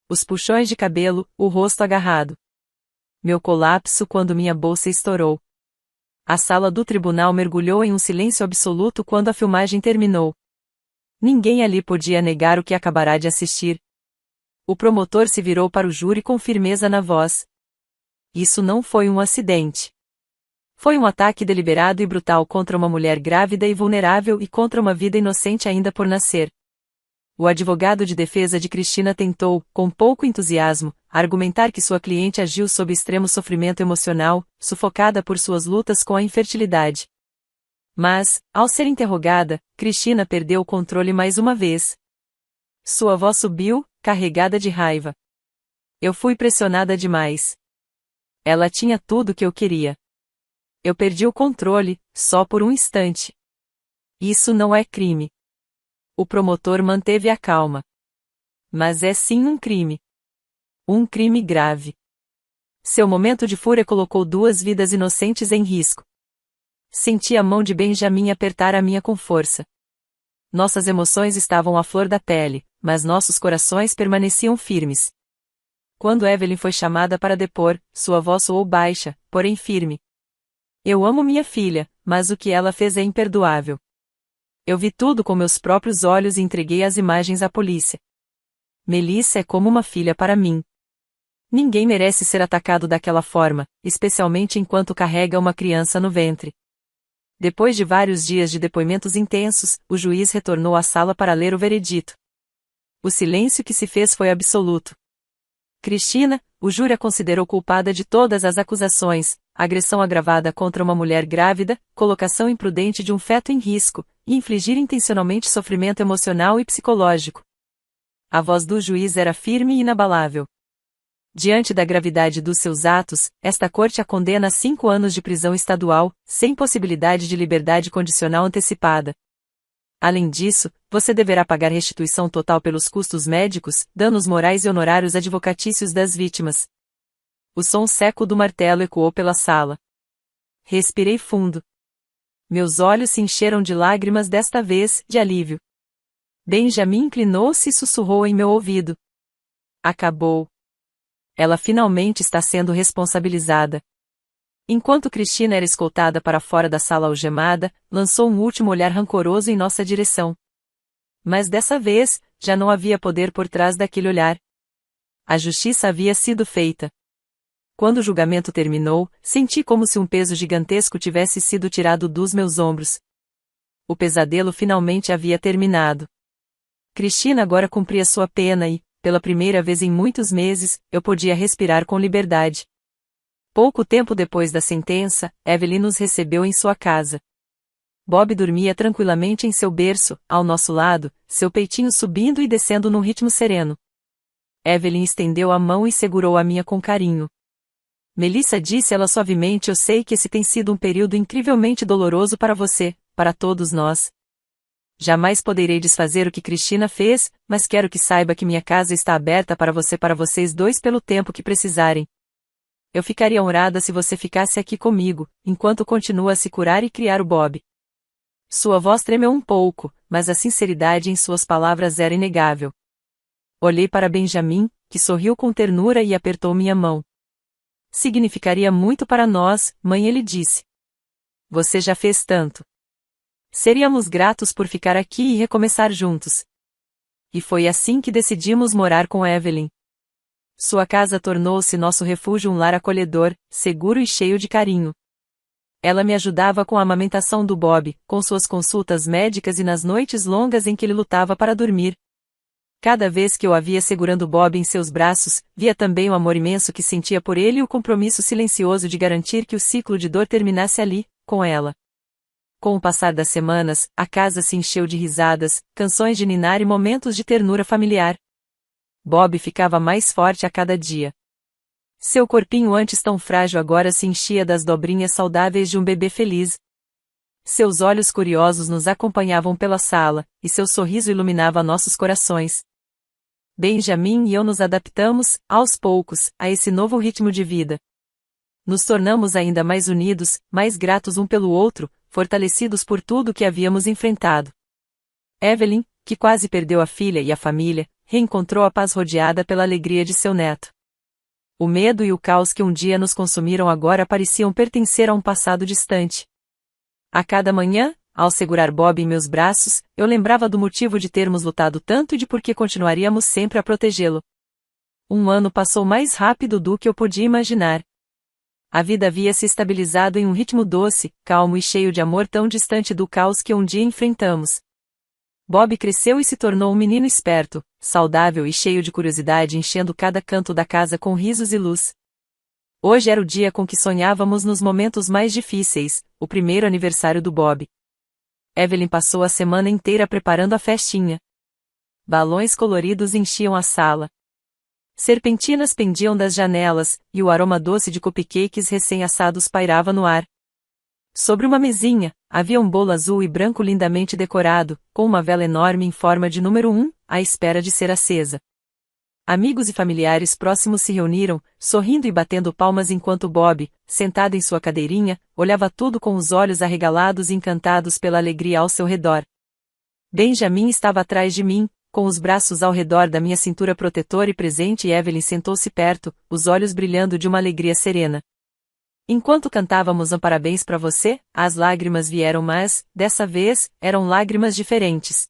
Os puxões de cabelo, o rosto agarrado. Meu colapso quando minha bolsa estourou. A sala do tribunal mergulhou em um silêncio absoluto quando a filmagem terminou. Ninguém ali podia negar o que acabará de assistir. O promotor se virou para o júri com firmeza na voz. Isso não foi um acidente. Foi um ataque deliberado e brutal contra uma mulher grávida e vulnerável e contra uma vida inocente ainda por nascer. O advogado de defesa de Cristina tentou, com pouco entusiasmo, argumentar que sua cliente agiu sob extremo sofrimento emocional, sufocada por suas lutas com a infertilidade. Mas, ao ser interrogada, Cristina perdeu o controle mais uma vez. Sua voz subiu, carregada de raiva. Eu fui pressionada demais. Ela tinha tudo o que eu queria. Eu perdi o controle, só por um instante. Isso não é crime. O promotor manteve a calma. Mas é sim um crime. Um crime grave. Seu momento de fúria colocou duas vidas inocentes em risco. Senti a mão de Benjamin apertar a minha com força. Nossas emoções estavam à flor da pele, mas nossos corações permaneciam firmes. Quando Evelyn foi chamada para depor, sua voz soou baixa, porém firme. Eu amo minha filha, mas o que ela fez é imperdoável. Eu vi tudo com meus próprios olhos e entreguei as imagens à polícia. Melissa é como uma filha para mim. Ninguém merece ser atacado daquela forma, especialmente enquanto carrega uma criança no ventre. Depois de vários dias de depoimentos intensos, o juiz retornou à sala para ler o veredito. O silêncio que se fez foi absoluto. Cristina, o júri a considerou culpada de todas as acusações: agressão agravada contra uma mulher grávida, colocação imprudente de um feto em risco, e infligir intencionalmente sofrimento emocional e psicológico. A voz do juiz era firme e inabalável. Diante da gravidade dos seus atos, esta corte a condena a 5 anos de prisão estadual, sem possibilidade de liberdade condicional antecipada. Além disso, você deverá pagar restituição total pelos custos médicos, danos morais e honorários advocatícios das vítimas. O som seco do martelo ecoou pela sala. Respirei fundo. Meus olhos se encheram de lágrimas, desta vez, de alívio. Benjamin inclinou-se e sussurrou em meu ouvido. Acabou. Ela finalmente está sendo responsabilizada. Enquanto Cristina era escoltada para fora da sala algemada, lançou um último olhar rancoroso em nossa direção. Mas dessa vez, já não havia poder por trás daquele olhar. A justiça havia sido feita. Quando o julgamento terminou, senti como se um peso gigantesco tivesse sido tirado dos meus ombros. O pesadelo finalmente havia terminado. Cristina agora cumpria sua pena e, pela primeira vez em muitos meses, eu podia respirar com liberdade. Pouco tempo depois da sentença, Evelyn nos recebeu em sua casa. Bob dormia tranquilamente em seu berço, ao nosso lado, seu peitinho subindo e descendo num ritmo sereno. Evelyn estendeu a mão e segurou a minha com carinho. Melissa, disse ela suavemente, eu sei que esse tem sido um período incrivelmente doloroso para você, para todos nós. Jamais poderei desfazer o que Cristina fez, mas quero que saiba que minha casa está aberta para vocês dois pelo tempo que precisarem. Eu ficaria honrada se você ficasse aqui comigo, enquanto continua a se curar e criar o Bob. Sua voz tremeu um pouco, mas a sinceridade em suas palavras era inegável. Olhei para Benjamin, que sorriu com ternura e apertou minha mão. Significaria muito para nós, mãe, ele disse. Você já fez tanto. Seríamos gratos por ficar aqui e recomeçar juntos. E foi assim que decidimos morar com Evelyn. Sua casa tornou-se nosso refúgio, um lar acolhedor, seguro e cheio de carinho. Ela me ajudava com a amamentação do Bob, com suas consultas médicas e nas noites longas em que ele lutava para dormir. Cada vez que eu a via segurando Bob em seus braços, via também o amor imenso que sentia por ele e o compromisso silencioso de garantir que o ciclo de dor terminasse ali, com ela. Com o passar das semanas, a casa se encheu de risadas, canções de ninar e momentos de ternura familiar. Bob ficava mais forte a cada dia. Seu corpinho antes tão frágil agora se enchia das dobrinhas saudáveis de um bebê feliz. Seus olhos curiosos nos acompanhavam pela sala, e seu sorriso iluminava nossos corações. Benjamin e eu nos adaptamos, aos poucos, a esse novo ritmo de vida. Nos tornamos ainda mais unidos, mais gratos um pelo outro, fortalecidos por tudo que havíamos enfrentado. Evelyn, que quase perdeu a filha e a família, reencontrou a paz rodeada pela alegria de seu neto. O medo e o caos que um dia nos consumiram agora pareciam pertencer a um passado distante. A cada manhã, ao segurar Bob em meus braços, eu lembrava do motivo de termos lutado tanto e de por que continuaríamos sempre a protegê-lo. Um ano passou mais rápido do que eu podia imaginar. A vida havia se estabilizado em um ritmo doce, calmo e cheio de amor tão distante do caos que um dia enfrentamos. Bob cresceu e se tornou um menino esperto, saudável e cheio de curiosidade, enchendo cada canto da casa com risos e luz. Hoje era o dia com que sonhávamos nos momentos mais difíceis, o primeiro aniversário do Bob. Evelyn passou a semana inteira preparando a festinha. Balões coloridos enchiam a sala. Serpentinas pendiam das janelas, e o aroma doce de cupcakes recém-assados pairava no ar. Sobre uma mesinha, havia um bolo azul e branco lindamente decorado, com uma vela enorme em forma de número 1, à espera de ser acesa. Amigos e familiares próximos se reuniram, sorrindo e batendo palmas enquanto Bob, sentado em sua cadeirinha, olhava tudo com os olhos arregalados e encantados pela alegria ao seu redor. Benjamin estava atrás de mim, com os braços ao redor da minha cintura protetora e presente, e Evelyn sentou-se perto, os olhos brilhando de uma alegria serena. Enquanto cantávamos um parabéns para você, as lágrimas vieram, mas, dessa vez, eram lágrimas diferentes.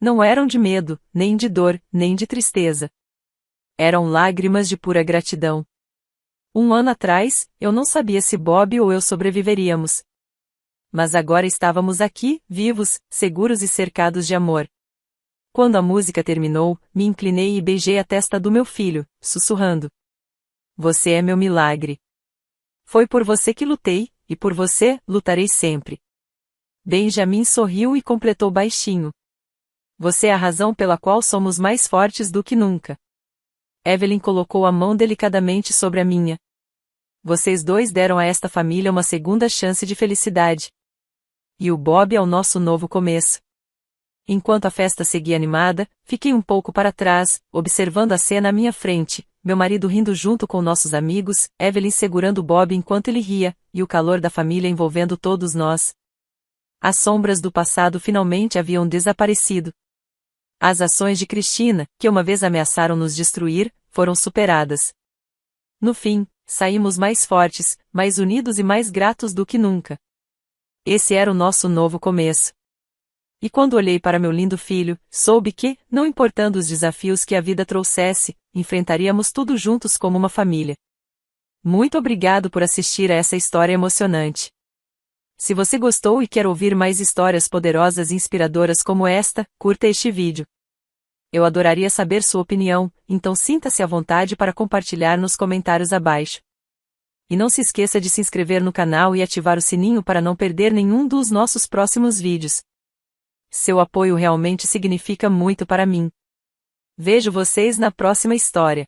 Não eram de medo, nem de dor, nem de tristeza. Eram lágrimas de pura gratidão. Um ano atrás, eu não sabia se Bob ou eu sobreviveríamos. Mas agora estávamos aqui, vivos, seguros e cercados de amor. Quando a música terminou, me inclinei e beijei a testa do meu filho, sussurrando: "Você é meu milagre. Foi por você que lutei, e por você, lutarei sempre." Benjamin sorriu e completou baixinho: "Você é a razão pela qual somos mais fortes do que nunca." Evelyn colocou a mão delicadamente sobre a minha. "Vocês dois deram a esta família uma segunda chance de felicidade. E o Bob é o nosso novo começo." Enquanto a festa seguia animada, fiquei um pouco para trás, observando a cena à minha frente, meu marido rindo junto com nossos amigos, Evelyn segurando Bob enquanto ele ria, e o calor da família envolvendo todos nós. As sombras do passado finalmente haviam desaparecido. As ações de Cristina, que uma vez ameaçaram nos destruir, foram superadas. No fim, saímos mais fortes, mais unidos e mais gratos do que nunca. Esse era o nosso novo começo. E quando olhei para meu lindo filho, soube que, não importando os desafios que a vida trouxesse, enfrentaríamos tudo juntos como uma família. Muito obrigado por assistir a essa história emocionante. Se você gostou e quer ouvir mais histórias poderosas e inspiradoras como esta, curta este vídeo. Eu adoraria saber sua opinião, então sinta-se à vontade para compartilhar nos comentários abaixo. E não se esqueça de se inscrever no canal e ativar o sininho para não perder nenhum dos nossos próximos vídeos. Seu apoio realmente significa muito para mim. Vejo vocês na próxima história.